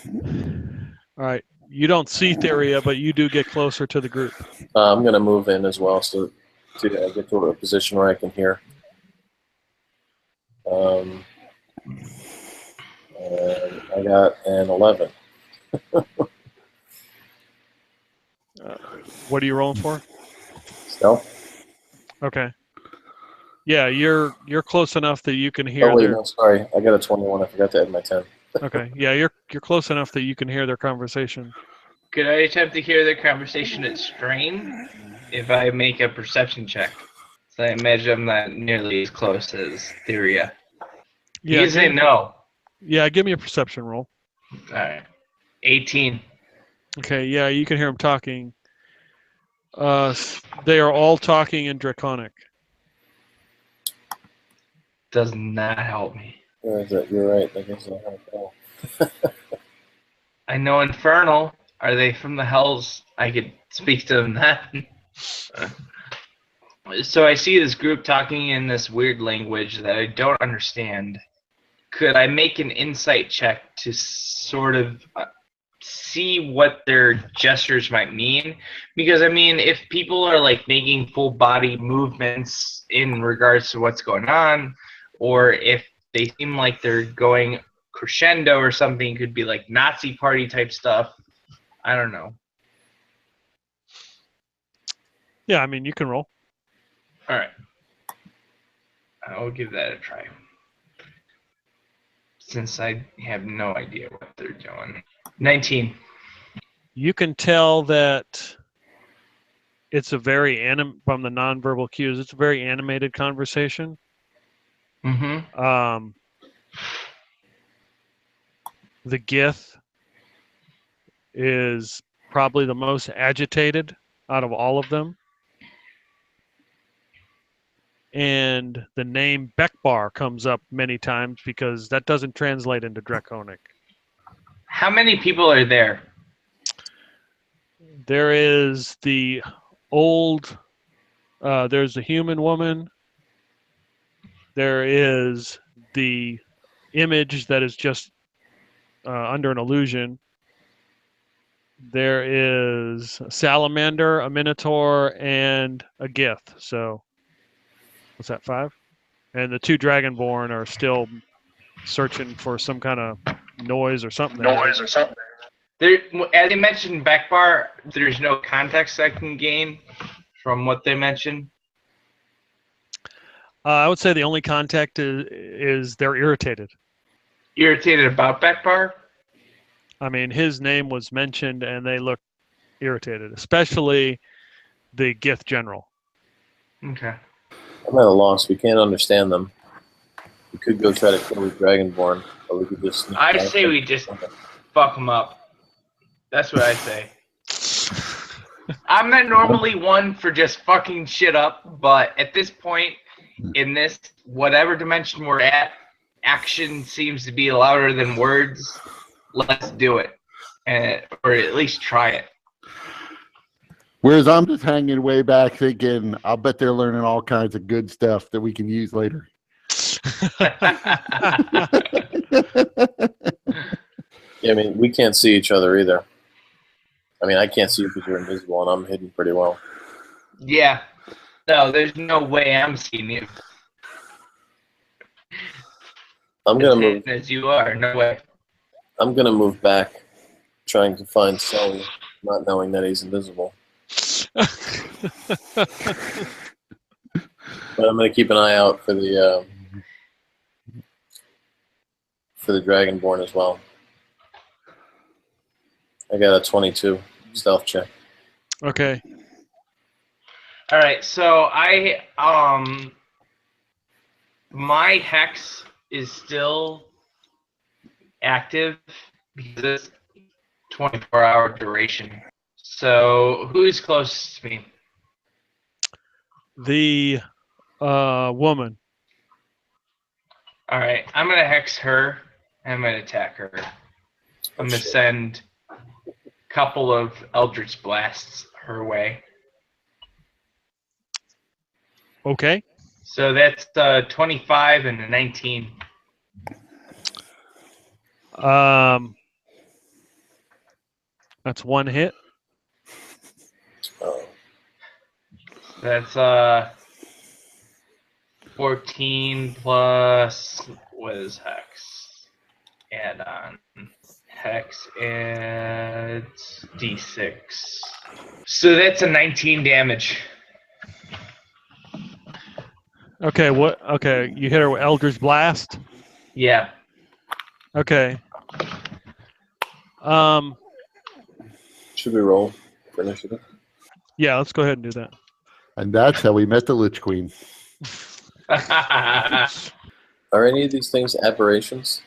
[SPEAKER 2] All right. You don't see Theria, but you do get closer to the group.
[SPEAKER 4] I'm going to move in as well, so to get to a position where I can hear. And I got an 11.
[SPEAKER 2] What are you rolling for?
[SPEAKER 4] Stealth?
[SPEAKER 2] Okay. Yeah, you're close enough that you can hear
[SPEAKER 4] Oh, wait,
[SPEAKER 2] their...
[SPEAKER 4] no, sorry. I got a 21. I forgot to add my 10.
[SPEAKER 2] Okay. Yeah, you're close enough that you can hear their conversation.
[SPEAKER 3] Could I attempt to hear their conversation at strain if I make a perception check? So I imagine I'm not nearly as close as Theria.
[SPEAKER 2] Yeah,
[SPEAKER 3] You say no.
[SPEAKER 2] Yeah, give me a perception roll.
[SPEAKER 3] All right. 18.
[SPEAKER 2] Okay, yeah, you can hear them talking. They are all talking in Draconic.
[SPEAKER 3] Does not help me.
[SPEAKER 4] Where is it? You're right. I guess I have to go.
[SPEAKER 3] I know Infernal. Are they from the Hells? I could speak to them then. So I see this group talking in this weird language that I don't understand. Could I make an insight check to sort of see what their gestures might mean, because I mean, if people are like making full body movements in regards to what's going on, or if they seem like they're going crescendo or something, it could be like Nazi party type stuff. I don't know.
[SPEAKER 2] Yeah, I mean, you can roll.
[SPEAKER 3] All right, I'll give that a try, since I have no idea what they're doing. 19.
[SPEAKER 2] You can tell that it's a very from the nonverbal cues. It's a very animated conversation.
[SPEAKER 3] Mm-hmm.
[SPEAKER 2] The Gith is probably the most agitated out of all of them. And the name Bekbar comes up many times because that doesn't translate into Draconic.
[SPEAKER 3] How many people are there?
[SPEAKER 2] There is the old, there's the human woman. There is the image that is just under an illusion. There is a salamander, a minotaur, and a Gith. So, what's that, 5? And the 2 dragonborn are still searching for some kind of noise or something.
[SPEAKER 3] There, as you mentioned, Backbar, there's no context I can gain from what they mentioned.
[SPEAKER 2] I would say the only contact is they're irritated.
[SPEAKER 3] Irritated about Backbar?
[SPEAKER 2] I mean, his name was mentioned, and they look irritated, especially the Gith general.
[SPEAKER 3] Okay.
[SPEAKER 4] I'm at a loss. We can't understand them. We could go try to kill the Dragonborn, or we could just.
[SPEAKER 3] I say we just fuck them up. That's what I say. I'm not normally one for just fucking shit up, but at this point, in this, whatever dimension we're at, action seems to be louder than words. Let's do it. Or at least try it.
[SPEAKER 5] Whereas I'm just hanging way back thinking, I'll bet they're learning all kinds of good stuff that we can use later.
[SPEAKER 4] Yeah, I mean, we can't see each other either. I mean, I can't see you because you're invisible, and I'm hidden pretty well.
[SPEAKER 3] Yeah. No, there's no way I'm seeing you.
[SPEAKER 4] I'm gonna move.
[SPEAKER 3] As you are, no way.
[SPEAKER 4] I'm gonna move back, trying to find Sully, not knowing that he's invisible. But I'm gonna keep an eye out for the Dragonborn as well. I got a 22 stealth check.
[SPEAKER 2] Okay.
[SPEAKER 3] All right, so my hex is still active because it's 24-hour duration. So who's closest to me?
[SPEAKER 2] The woman.
[SPEAKER 3] All right, I'm gonna hex her. And I'm gonna attack her. I'm gonna send a couple of Eldritch Blasts her way.
[SPEAKER 2] Okay.
[SPEAKER 3] So that's 25 and a 19.
[SPEAKER 2] That's 1 hit.
[SPEAKER 4] Oh.
[SPEAKER 3] That's 14 plus what is hex? Add on hex adds d6. So that's a 19 damage.
[SPEAKER 2] Okay. What? Okay. You hit her with Eldritch Blast.
[SPEAKER 3] Yeah.
[SPEAKER 2] Okay.
[SPEAKER 4] Should we roll for initiative?
[SPEAKER 2] Yeah. Let's go ahead and do that.
[SPEAKER 5] And that's how we met the Lich Queen.
[SPEAKER 4] Are any of these things aberrations?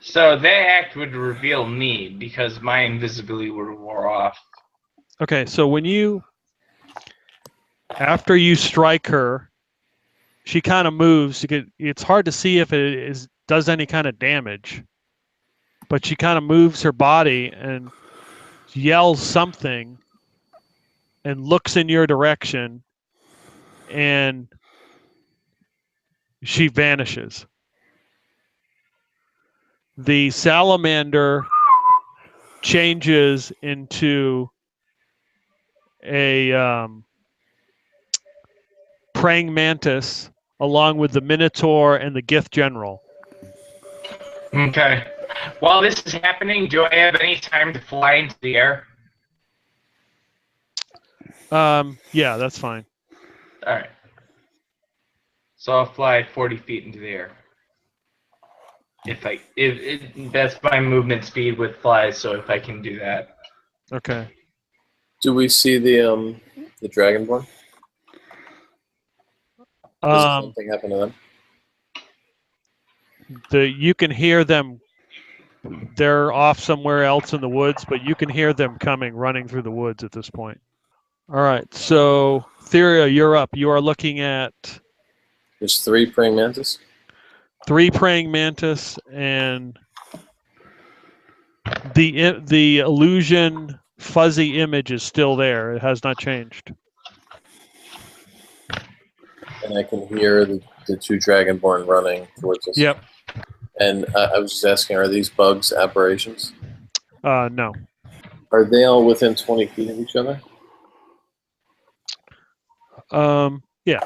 [SPEAKER 3] So that act would reveal me because my invisibility would have wore off.
[SPEAKER 2] Okay. So after you strike her, she kind of moves. It's hard to see if it does any kind of damage, but she kind of moves her body and yells something and looks in your direction, and she vanishes. The salamander changes into a praying mantis along with the minotaur and the Gith general.
[SPEAKER 3] Okay. While this is happening, do I have any time to fly into the air?
[SPEAKER 2] Yeah, that's fine.
[SPEAKER 3] All right. So I'll fly 40 feet into the air. If that's my movement speed with flies, so if I can do that.
[SPEAKER 2] Okay.
[SPEAKER 4] Do we see the Dragonborn? Does something happen to them?
[SPEAKER 2] You can hear them. They're off somewhere else in the woods, but you can hear them coming, running through the woods at this point. All right. So, Theria, you're up. You are looking at
[SPEAKER 4] There's 3 praying mantis.
[SPEAKER 2] 3 praying mantis, and the illusion fuzzy image is still there. It has not changed.
[SPEAKER 4] And I can hear the 2 Dragonborn running towards us.
[SPEAKER 2] Yep.
[SPEAKER 4] And I was just asking, are these bugs aberrations?
[SPEAKER 2] No.
[SPEAKER 4] Are they all within 20 feet of each other?
[SPEAKER 2] Yeah.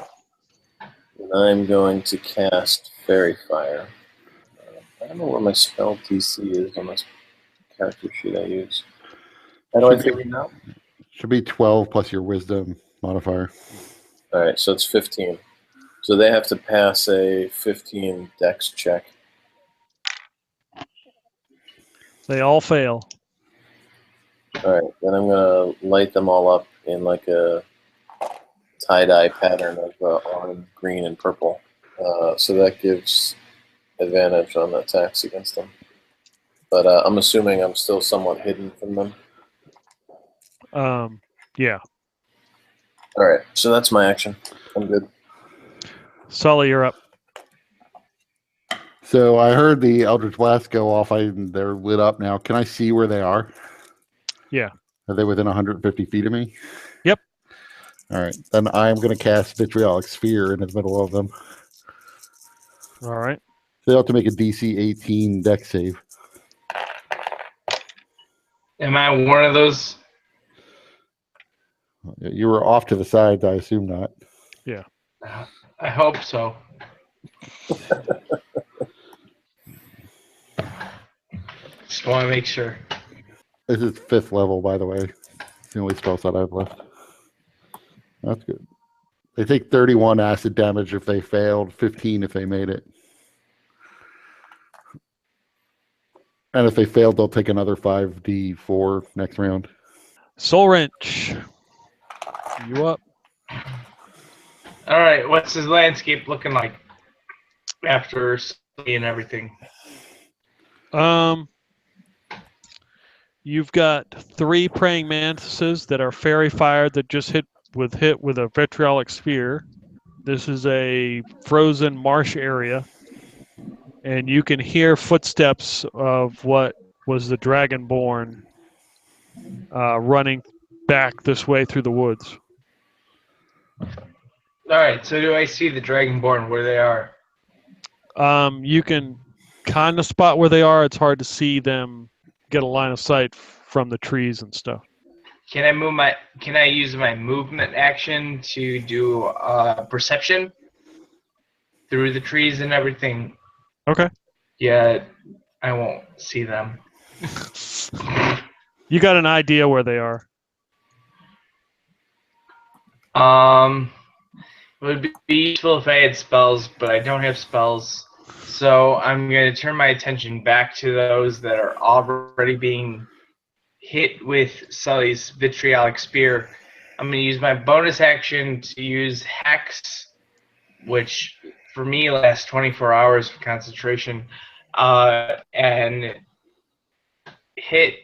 [SPEAKER 4] And I'm going to cast Fairy Fire. I don't know where my spell DC is on this character sheet I use. How do I figure it out?
[SPEAKER 5] Should be 12 plus your wisdom modifier.
[SPEAKER 4] All right, so it's 15. So they have to pass a 15 dex check.
[SPEAKER 2] They all fail.
[SPEAKER 4] All right, then I'm going to light them all up in like a tie-dye pattern of orange, green, and purple. So that gives advantage on attacks against them. But I'm assuming I'm still somewhat hidden from them.
[SPEAKER 2] Yeah.
[SPEAKER 4] All right, so that's my action. I'm good.
[SPEAKER 2] Sully, you're up.
[SPEAKER 5] So I heard the Eldritch Blast go off. They're lit up now. Can I see where they are?
[SPEAKER 2] Yeah.
[SPEAKER 5] Are they within 150 feet of me?
[SPEAKER 2] Yep.
[SPEAKER 5] All right. Then I'm going to cast Vitriolic Sphere into the middle of them.
[SPEAKER 2] All right.
[SPEAKER 5] They have to make a DC 18 dex save.
[SPEAKER 3] Am I one of those?
[SPEAKER 5] You were off to the side. I assume not.
[SPEAKER 2] Yeah.
[SPEAKER 3] I hope so. Just want to make sure.
[SPEAKER 5] This is 5th level, by the way. It's the only spell set I've left. That's good. They take 31 acid damage if they failed, 15 if they made it. And if they failed, they'll take another 5d4 next round.
[SPEAKER 2] Soul Wrench. You up?
[SPEAKER 3] All right, what's his landscape looking like after seeing everything?
[SPEAKER 2] You've got 3 praying mantises that are fairy fired that just hit with a vitriolic sphere. This is a frozen marsh area, and you can hear footsteps of what was the Dragonborn running back this way through the woods.
[SPEAKER 3] All right, so do I see the Dragonborn where they are?
[SPEAKER 2] You can kind of spot where they are. It's hard to see them, get a line of sight from the trees and stuff.
[SPEAKER 3] Can I use my movement action to do perception through the trees and everything?
[SPEAKER 2] Okay.
[SPEAKER 3] Yeah, I won't see them.
[SPEAKER 2] You got an idea where they are.
[SPEAKER 3] It would be useful if I had spells, but I don't have spells. So I'm going to turn my attention back to those that are already being hit with Sully's vitriolic spear. I'm going to use my bonus action to use Hex, which for me lasts 24 hours of concentration, and hit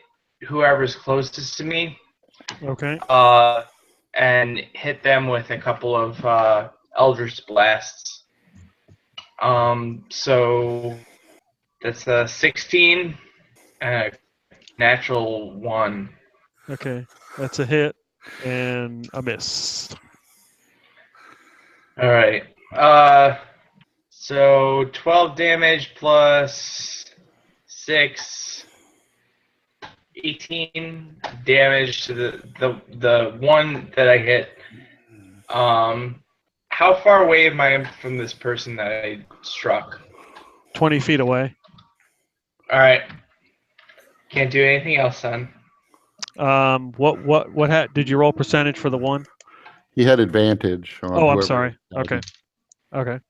[SPEAKER 3] whoever's closest to me.
[SPEAKER 2] Okay.
[SPEAKER 3] And hit them with a couple of Eldritch Blasts. So that's a 16 and a natural 1.
[SPEAKER 2] Okay. That's a hit and a miss.
[SPEAKER 3] All right. So 12 damage plus 6. 18 damage to the one that I hit. How far away am I from this person that I struck?
[SPEAKER 2] 20 feet away.
[SPEAKER 3] All right. Can't do anything else, son.
[SPEAKER 2] Did you roll percentage for the one?
[SPEAKER 5] He had advantage on
[SPEAKER 2] Oh, I'm
[SPEAKER 5] whoever
[SPEAKER 2] sorry.
[SPEAKER 5] attacked
[SPEAKER 2] Okay. Okay.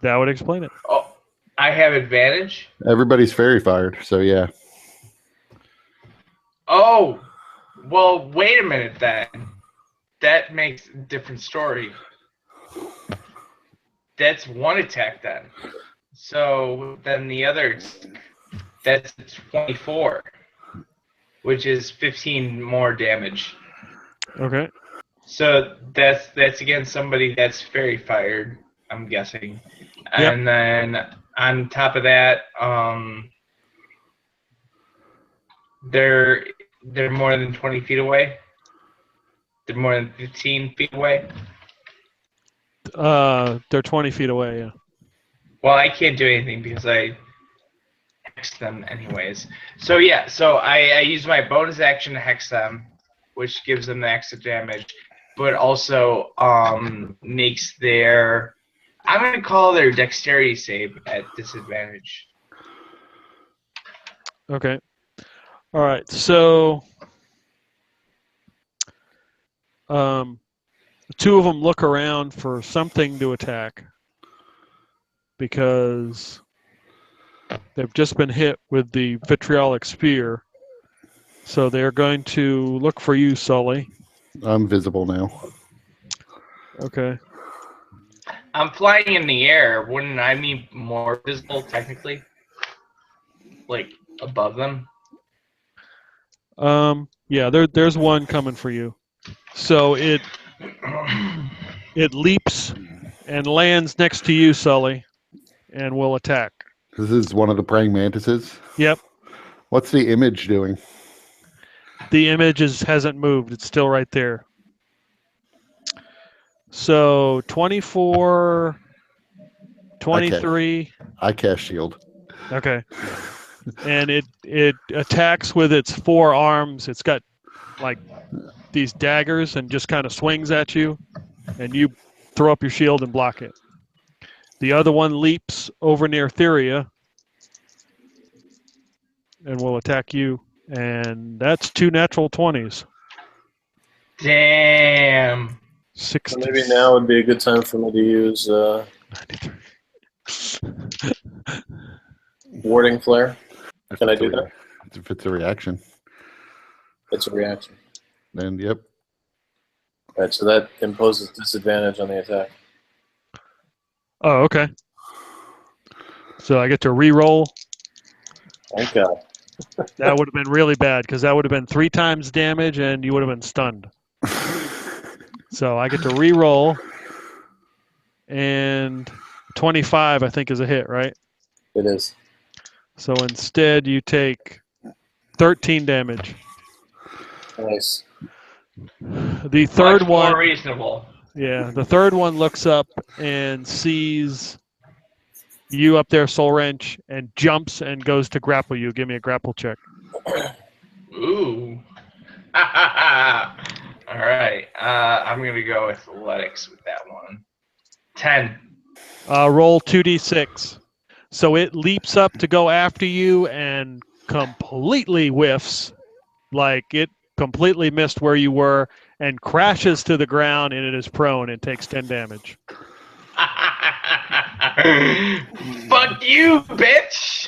[SPEAKER 2] That would explain it.
[SPEAKER 3] Oh, I have advantage?
[SPEAKER 5] him. Everybody's fairy fired, so yeah.
[SPEAKER 3] Oh, well, wait a minute then. That makes a different story. That's one attack then. So then the other, that's 24, which is 15 more damage.
[SPEAKER 2] Okay.
[SPEAKER 3] So that's against somebody that's fairy fired, I'm guessing.
[SPEAKER 2] Yep.
[SPEAKER 3] And then on top of that, they're more than 20 feet away. They're more than 15 feet away.
[SPEAKER 2] They're 20 feet away, yeah.
[SPEAKER 3] Well, I can't do anything because I hex them anyways. So yeah, so I use my bonus action to hex them, which gives them the extra damage, but also makes their, I'm going to call their dexterity save at disadvantage.
[SPEAKER 2] Okay. All right. So, two of them look around for something to attack because they've just been hit with the vitriolic spear. So they're going to look for you, Sully.
[SPEAKER 5] I'm visible now.
[SPEAKER 2] Okay.
[SPEAKER 3] I'm flying in the air. Wouldn't I be more visible technically? Like above them?
[SPEAKER 2] Yeah, there's one coming for you. So it leaps and lands next to you, Sully, and will attack.
[SPEAKER 5] This is one of the praying mantises.
[SPEAKER 2] Yep.
[SPEAKER 5] What's the image doing?
[SPEAKER 2] The image hasn't moved. It's still right there. So 24, 23.
[SPEAKER 5] I cast shield.
[SPEAKER 2] Okay. And it attacks with its four arms. It's got like these daggers and just kind of swings at you, and you throw up your shield and block it. The other one leaps over near Theria and will attack you, and that's 2 natural 20s.
[SPEAKER 3] Damn.
[SPEAKER 2] 60.
[SPEAKER 4] So maybe now would be a good time for me to use
[SPEAKER 2] 93.
[SPEAKER 4] warding flare. Can I do that?
[SPEAKER 5] If it's a reaction,
[SPEAKER 4] It's a reaction.
[SPEAKER 5] then yep.
[SPEAKER 4] All right, so that imposes disadvantage on the attack.
[SPEAKER 2] Oh, okay. So I get to re-roll.
[SPEAKER 4] Thank God.
[SPEAKER 2] That would have been really bad because that would have been 3 times damage and you would have been stunned. So I get to re-roll, and 25 I think is a hit, right?
[SPEAKER 4] It is.
[SPEAKER 2] So instead you take 13 damage.
[SPEAKER 4] Nice.
[SPEAKER 2] The third
[SPEAKER 3] Much
[SPEAKER 2] one,
[SPEAKER 3] more reasonable.
[SPEAKER 2] yeah, the third one looks up and sees you up there, Soul Wrench, and jumps and goes to grapple you. Give me a grapple check.
[SPEAKER 3] Ooh. All right. I'm going to go with athletics with that one. 10.
[SPEAKER 2] Roll 2d6. So it leaps up to go after you and completely whiffs, like it completely missed where you were, and crashes to the ground, and it is prone and takes 10 damage.
[SPEAKER 3] Fuck you, bitch!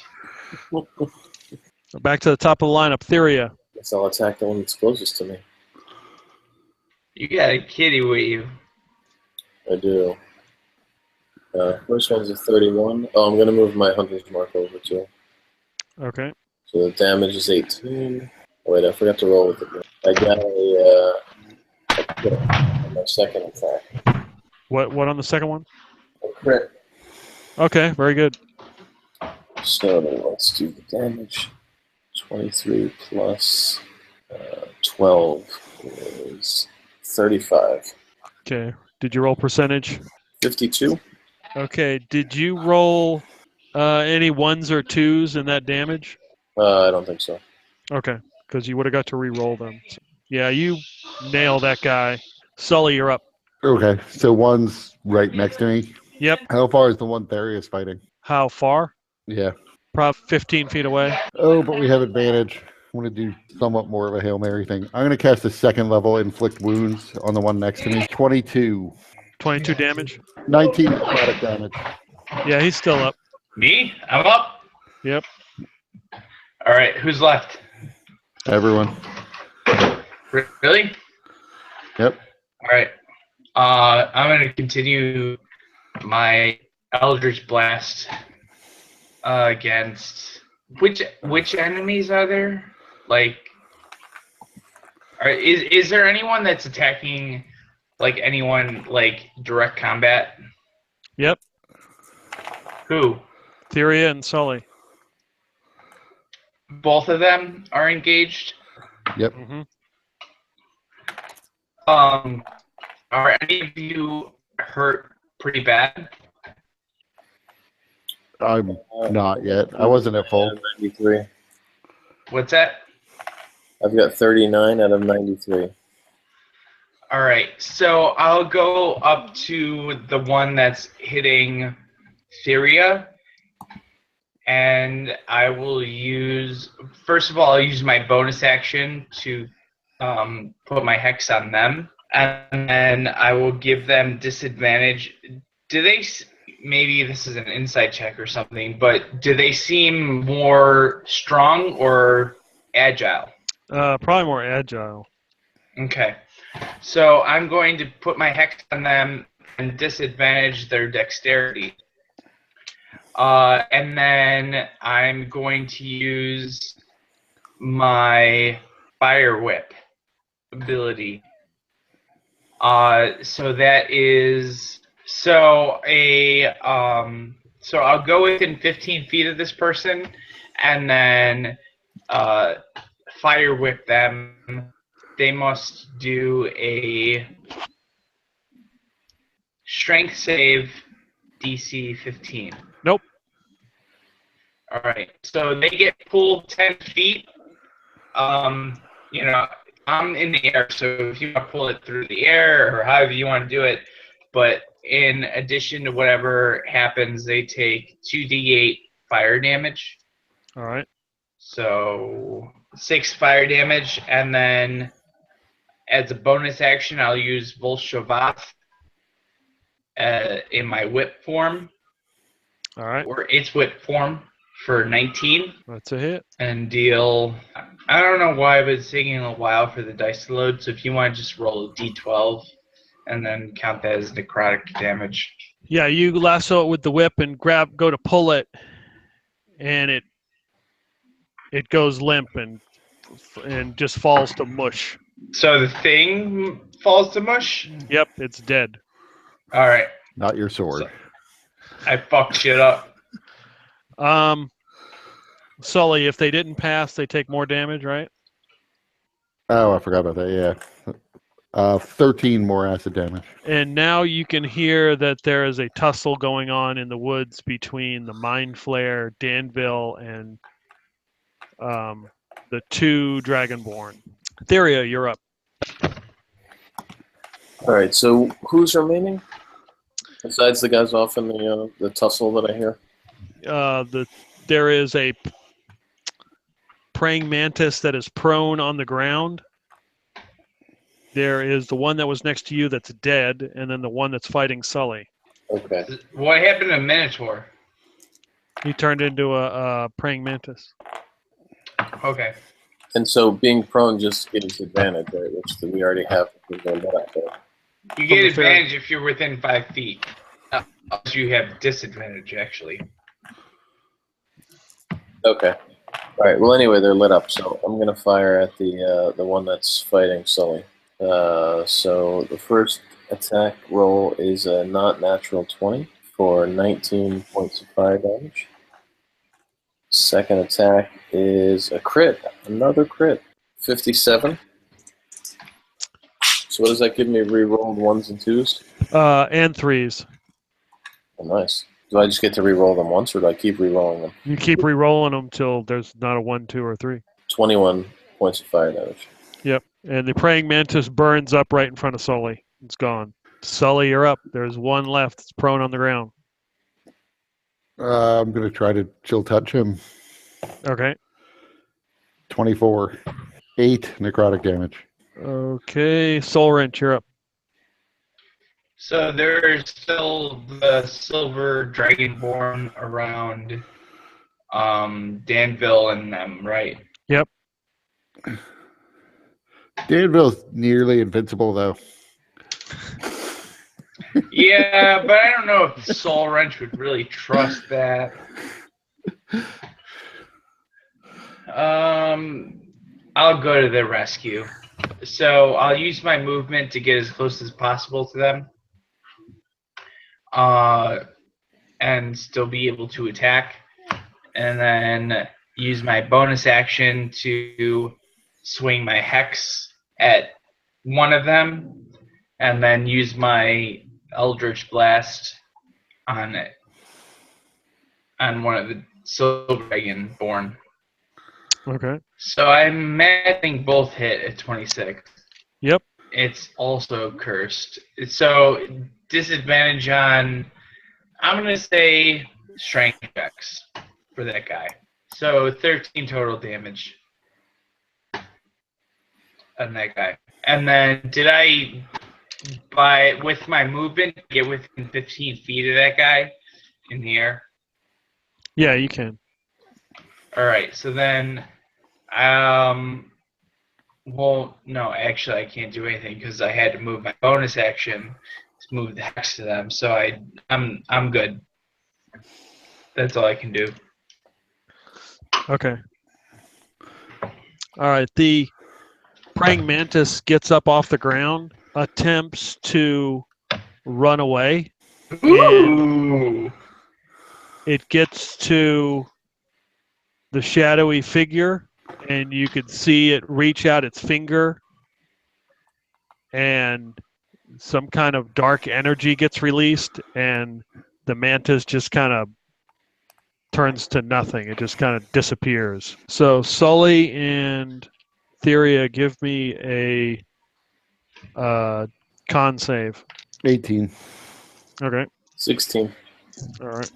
[SPEAKER 2] Back to the top of the lineup, Theria.
[SPEAKER 4] Guess I'll attack the one that's closest to me.
[SPEAKER 3] You got a kitty with you.
[SPEAKER 4] I do. First one's a 31. Oh, I'm going to move my hunter's mark over too.
[SPEAKER 2] Okay.
[SPEAKER 4] So the damage is 18. Wait, I forgot to roll with it. I got a crit on my second attack.
[SPEAKER 2] What on the second one?
[SPEAKER 4] A crit.
[SPEAKER 2] Okay, very good.
[SPEAKER 4] So let's do the damage. 23 plus 12 is 35.
[SPEAKER 2] Okay. Did you roll percentage?
[SPEAKER 4] 52.
[SPEAKER 2] Okay. Did you roll any 1s or 2s in that damage?
[SPEAKER 4] I don't think so.
[SPEAKER 2] Okay, because you would have got to re-roll them. So, yeah, you nail that guy. Sully, you're up.
[SPEAKER 5] Okay, so one's right next to me.
[SPEAKER 2] Yep.
[SPEAKER 5] How far is the one Theria's fighting?
[SPEAKER 2] How far?
[SPEAKER 5] Yeah.
[SPEAKER 2] Probably 15 feet away.
[SPEAKER 5] Oh, but we have advantage. I'm going to do somewhat more of a Hail Mary thing. I'm going to cast a second level Inflict Wounds on the one next to me. 22.
[SPEAKER 2] 22 damage.
[SPEAKER 5] 19 necrotic damage.
[SPEAKER 2] Yeah, he's still up.
[SPEAKER 3] Me? I'm up.
[SPEAKER 2] Yep.
[SPEAKER 3] All right. Who's left?
[SPEAKER 5] Everyone.
[SPEAKER 3] Really?
[SPEAKER 5] Yep.
[SPEAKER 3] All right. I'm gonna continue my Eldritch Blast against which enemies are there? Like, is there anyone that's attacking like anyone like direct combat?
[SPEAKER 2] Yep.
[SPEAKER 3] Who?
[SPEAKER 2] Theria and Sully.
[SPEAKER 3] Both of them are engaged.
[SPEAKER 5] Yep.
[SPEAKER 2] Mm-hmm.
[SPEAKER 3] Are any of you hurt pretty bad?
[SPEAKER 5] I'm not yet. I wasn't at full.
[SPEAKER 4] 93.
[SPEAKER 3] What's that?
[SPEAKER 4] I've got 39 out of 93.
[SPEAKER 3] All right, so I'll go up to the one that's hitting Syria, and I will use, first of all, I'll use my bonus action to put my hex on them, and then I will give them disadvantage. Do they, maybe this is an insight check or something, but do they seem more strong or agile?
[SPEAKER 2] Probably more agile.
[SPEAKER 3] Okay. So I'm going to put my hex on them and disadvantage their dexterity. And then I'm going to use my Fire Whip ability. So that is so I'll go within 15 feet of this person and then Fire Whip them. They must do a strength save DC 15.
[SPEAKER 2] Nope.
[SPEAKER 3] All right. So they get pulled 10 feet. You know, I'm in the air, so if you want to pull it through the air or however you want to do it, but in addition to whatever happens, they take 2d8 fire damage.
[SPEAKER 2] All right.
[SPEAKER 3] So 6 fire damage, and then as a bonus action, I'll use Volshavath in my whip form,
[SPEAKER 2] All right.
[SPEAKER 3] or its whip form for 19,
[SPEAKER 2] That's a hit.
[SPEAKER 3] and deal. I don't know why, but it's taking a while for the dice to load. So if you want to just roll a d12 and then count that as necrotic damage.
[SPEAKER 2] Yeah, you lasso it with the whip and go to pull it, and it goes limp and just falls to mush.
[SPEAKER 3] So the thing falls to mush?
[SPEAKER 2] Yep, it's dead.
[SPEAKER 3] All right.
[SPEAKER 5] Not your sword.
[SPEAKER 3] So I fucked shit up.
[SPEAKER 2] Sully, if they didn't pass, they take more damage, right?
[SPEAKER 5] Oh, I forgot about that. Yeah. 13 more acid damage.
[SPEAKER 2] And now you can hear that there is a tussle going on in the woods between the Mind Flayer, Danville, and the two Dragonborn. Theria, you're up.
[SPEAKER 4] All right, so who's remaining? Besides the guys off in the tussle that I hear?
[SPEAKER 2] There is a praying mantis that is prone on the ground. There is the one that was next to you that's dead, and then the one that's fighting Sully.
[SPEAKER 4] Okay.
[SPEAKER 3] What happened to Minotaur?
[SPEAKER 2] He turned into a praying mantis.
[SPEAKER 3] Okay.
[SPEAKER 4] And so being prone just gives advantage, right? Which we already have. Because they're not out there.
[SPEAKER 3] You get advantage if you're within 5 feet. Unless you have disadvantage, actually.
[SPEAKER 4] Okay. All right. Well, anyway, they're lit up, so I'm gonna fire at the one that's fighting Sully. So the first attack roll is a not natural 20 for 19 points of fire damage. Second attack is a crit, another crit, 57. So what does that give me? Rerolled 1s and 2s?
[SPEAKER 2] And 3s.
[SPEAKER 4] Oh, nice. Do I just get to reroll them once, or do I keep rerolling them?
[SPEAKER 2] You keep re-rolling them till there's not a 1, 2, or 3.
[SPEAKER 4] 21 points of fire damage.
[SPEAKER 2] Yep. And the praying mantis burns up right in front of Sully. It's gone. Sully, you're up. There's one left. It's prone on the ground.
[SPEAKER 5] I'm going to try to chill touch him.
[SPEAKER 2] Okay.
[SPEAKER 5] 24. 8 necrotic damage.
[SPEAKER 2] Okay. Soul Wrench, you're up.
[SPEAKER 3] So there's still the silver dragonborn around Danville and them, right?
[SPEAKER 2] Yep.
[SPEAKER 5] Danville's nearly invincible, though.
[SPEAKER 3] Yeah, but I don't know if Soul Wrench would really trust that. I'll go to their rescue. So I'll use my movement to get as close as possible to them. And still be able to attack. And then use my bonus action to swing my hex at one of them. And then use my Eldritch Blast on it. On one of the Silver Dragonborn.
[SPEAKER 2] Okay.
[SPEAKER 3] So I'm imagining both hit at 26.
[SPEAKER 2] Yep.
[SPEAKER 3] It's also cursed. So disadvantage on, I'm going to say strength checks for that guy. So 13 total damage on that guy. And then did I, with my movement, get within 15 feet of that guy in the air?
[SPEAKER 2] Yeah, you can.
[SPEAKER 3] All right, so then, well, no, actually, I can't do anything because I had to move my bonus action to move the hex to them. So I'm good. That's all I can do.
[SPEAKER 2] Okay. All right. The praying mantis gets up off the ground, attempts to run away.
[SPEAKER 3] Ooh.
[SPEAKER 2] It gets to the shadowy figure, and you could see it reach out its finger, and some kind of dark energy gets released, and the mantis just kind of turns to nothing. It just kind of disappears. So Sully and Theria, give me a con save.
[SPEAKER 5] 18.
[SPEAKER 2] Okay.
[SPEAKER 4] 16.
[SPEAKER 2] All right.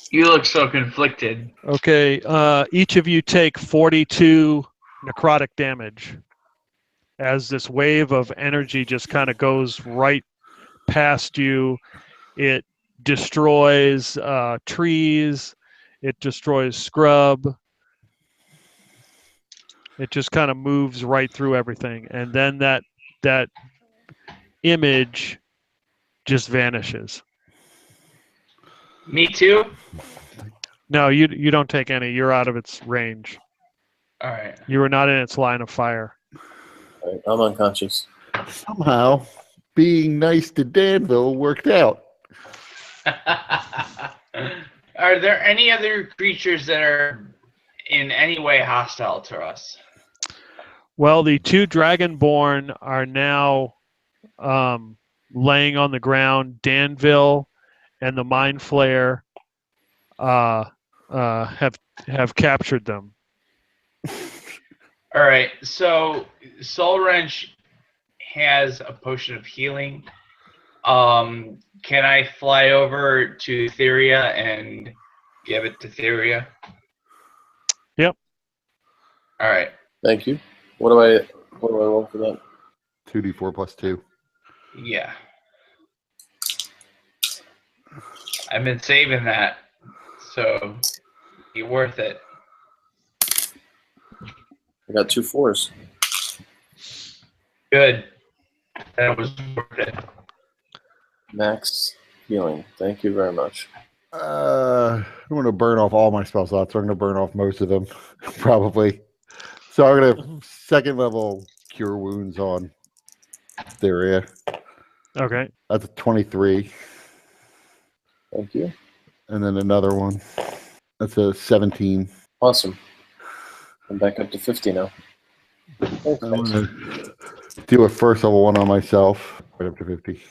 [SPEAKER 3] You look so conflicted.
[SPEAKER 2] Okay. Each of you take 42 necrotic damage as this wave of energy just kind of goes right past you. It destroys trees. It destroys scrub. It just kind of moves right through everything, and then that image just vanishes.
[SPEAKER 3] Me too?
[SPEAKER 2] No, you don't take any. You're out of its range.
[SPEAKER 3] All right.
[SPEAKER 2] You were not in its line of fire.
[SPEAKER 4] All right, I'm unconscious.
[SPEAKER 5] Somehow, being nice to Danville worked out.
[SPEAKER 3] Are there any other creatures that are in any way hostile to us?
[SPEAKER 2] Well, the two dragonborn are now laying on the ground. Danville and the Mind Flayer have captured them.
[SPEAKER 3] All right. So Soul Wrench has a potion of healing. Can I fly over to Theria and give it to Theria?
[SPEAKER 2] Yep.
[SPEAKER 3] All right.
[SPEAKER 4] Thank you. What do I roll for that?
[SPEAKER 5] 2d4 plus 2.
[SPEAKER 3] Yeah. I've been saving that, so be worth it.
[SPEAKER 4] I got 2 4s.
[SPEAKER 3] Good. That was worth it.
[SPEAKER 4] Max healing. Thank you very much.
[SPEAKER 5] I don't want to burn off all my spell slots, so I'm going to burn off most of them, probably. So I'm going to second level Cure Wounds on Theria.
[SPEAKER 2] Okay.
[SPEAKER 5] That's a 23.
[SPEAKER 4] Thank you.
[SPEAKER 5] And then another one. That's a 17.
[SPEAKER 4] Awesome. I'm back up to 50 now.
[SPEAKER 5] I'm going to do a first level one on myself. Right up to 50.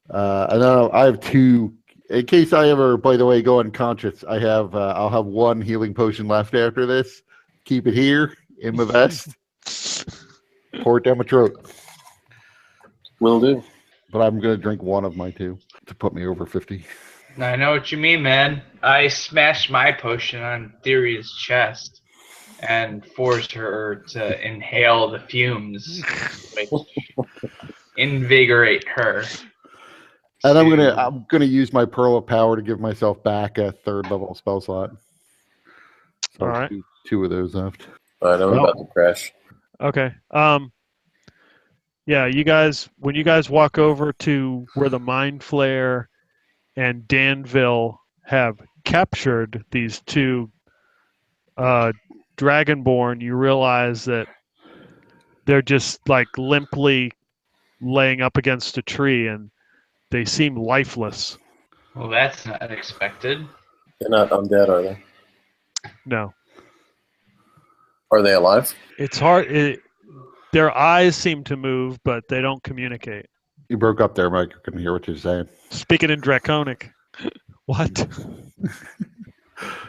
[SPEAKER 5] And then I have 2. In case I ever, by the way, go unconscious, I'll have 1 healing potion left after this. keep it here in my vest, pour it down my throat.
[SPEAKER 4] Will do.
[SPEAKER 5] But I'm going to drink one of my 2 to put me over 50.
[SPEAKER 3] I know what you mean, man. I smashed my potion on Theria's chest and forced her to inhale the fumes, which invigorate her.
[SPEAKER 5] And I'm gonna use my Pearl of Power to give myself back a 3rd level spell slot. So
[SPEAKER 2] All right.
[SPEAKER 5] two of those left.
[SPEAKER 4] All right, I'm
[SPEAKER 2] Well-
[SPEAKER 4] about to crash.
[SPEAKER 2] Okay. Yeah, you guys, when you guys walk over to where the Mind Flayer and Danville have captured these 2 Dragonborn, you realize that they're just like limply laying up against a tree and they seem lifeless.
[SPEAKER 3] Well, that's not expected.
[SPEAKER 4] They're not undead, are they?
[SPEAKER 2] No.
[SPEAKER 4] Are they alive?
[SPEAKER 2] It's hard. Their eyes seem to move, but they don't communicate.
[SPEAKER 5] You broke up there, Mike. I couldn't hear what you're saying.
[SPEAKER 2] Speaking in Draconic. What?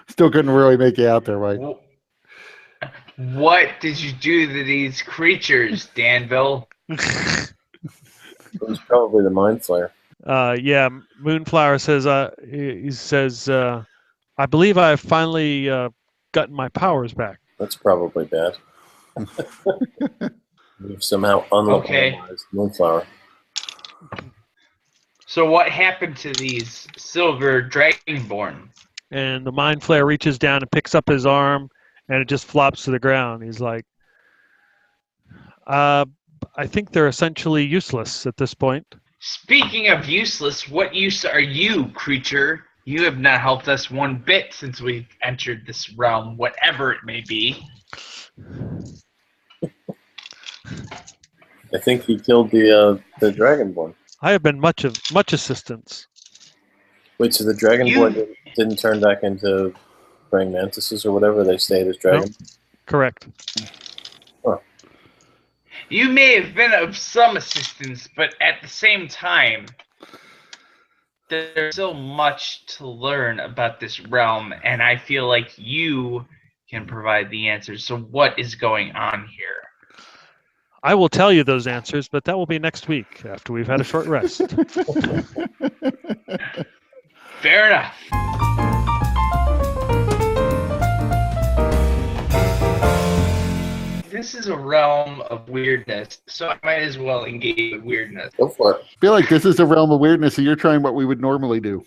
[SPEAKER 5] Still couldn't really make you out there, Mike.
[SPEAKER 3] What did you do to these creatures, Danville?
[SPEAKER 4] It was probably the Mind Flayer.
[SPEAKER 2] Yeah, Moonflower says, he says, I believe I've finally gotten my powers back.
[SPEAKER 4] That's probably bad. We've somehow unlocked Moonflower.
[SPEAKER 3] So what happened to these silver dragonborn?
[SPEAKER 2] And the Mind Flayer reaches down and picks up his arm, and it just flops to the ground. He's like, I think they're essentially useless at this point.
[SPEAKER 3] Speaking of useless, what use are you, creature? You have not helped us one bit since we entered this realm, whatever it may be.
[SPEAKER 4] I think he killed the Dragonborn.
[SPEAKER 2] I have been much assistance.
[SPEAKER 4] Wait, so the Dragonborn didn't turn back into praying mantises or whatever? They stayed as dragon?
[SPEAKER 2] Nope. Correct.
[SPEAKER 3] You may have been of some assistance, but at the same time, there's so much to learn about this realm, and I feel like you can provide the answers. So what is going on here?
[SPEAKER 2] I will tell you those answers, but that will be next week after we've had a short rest.
[SPEAKER 3] Fair enough. This is a realm of weirdness, so I might as well engage with weirdness.
[SPEAKER 4] Go for it.
[SPEAKER 5] I feel like this is a realm of weirdness, and you're trying what we would normally do.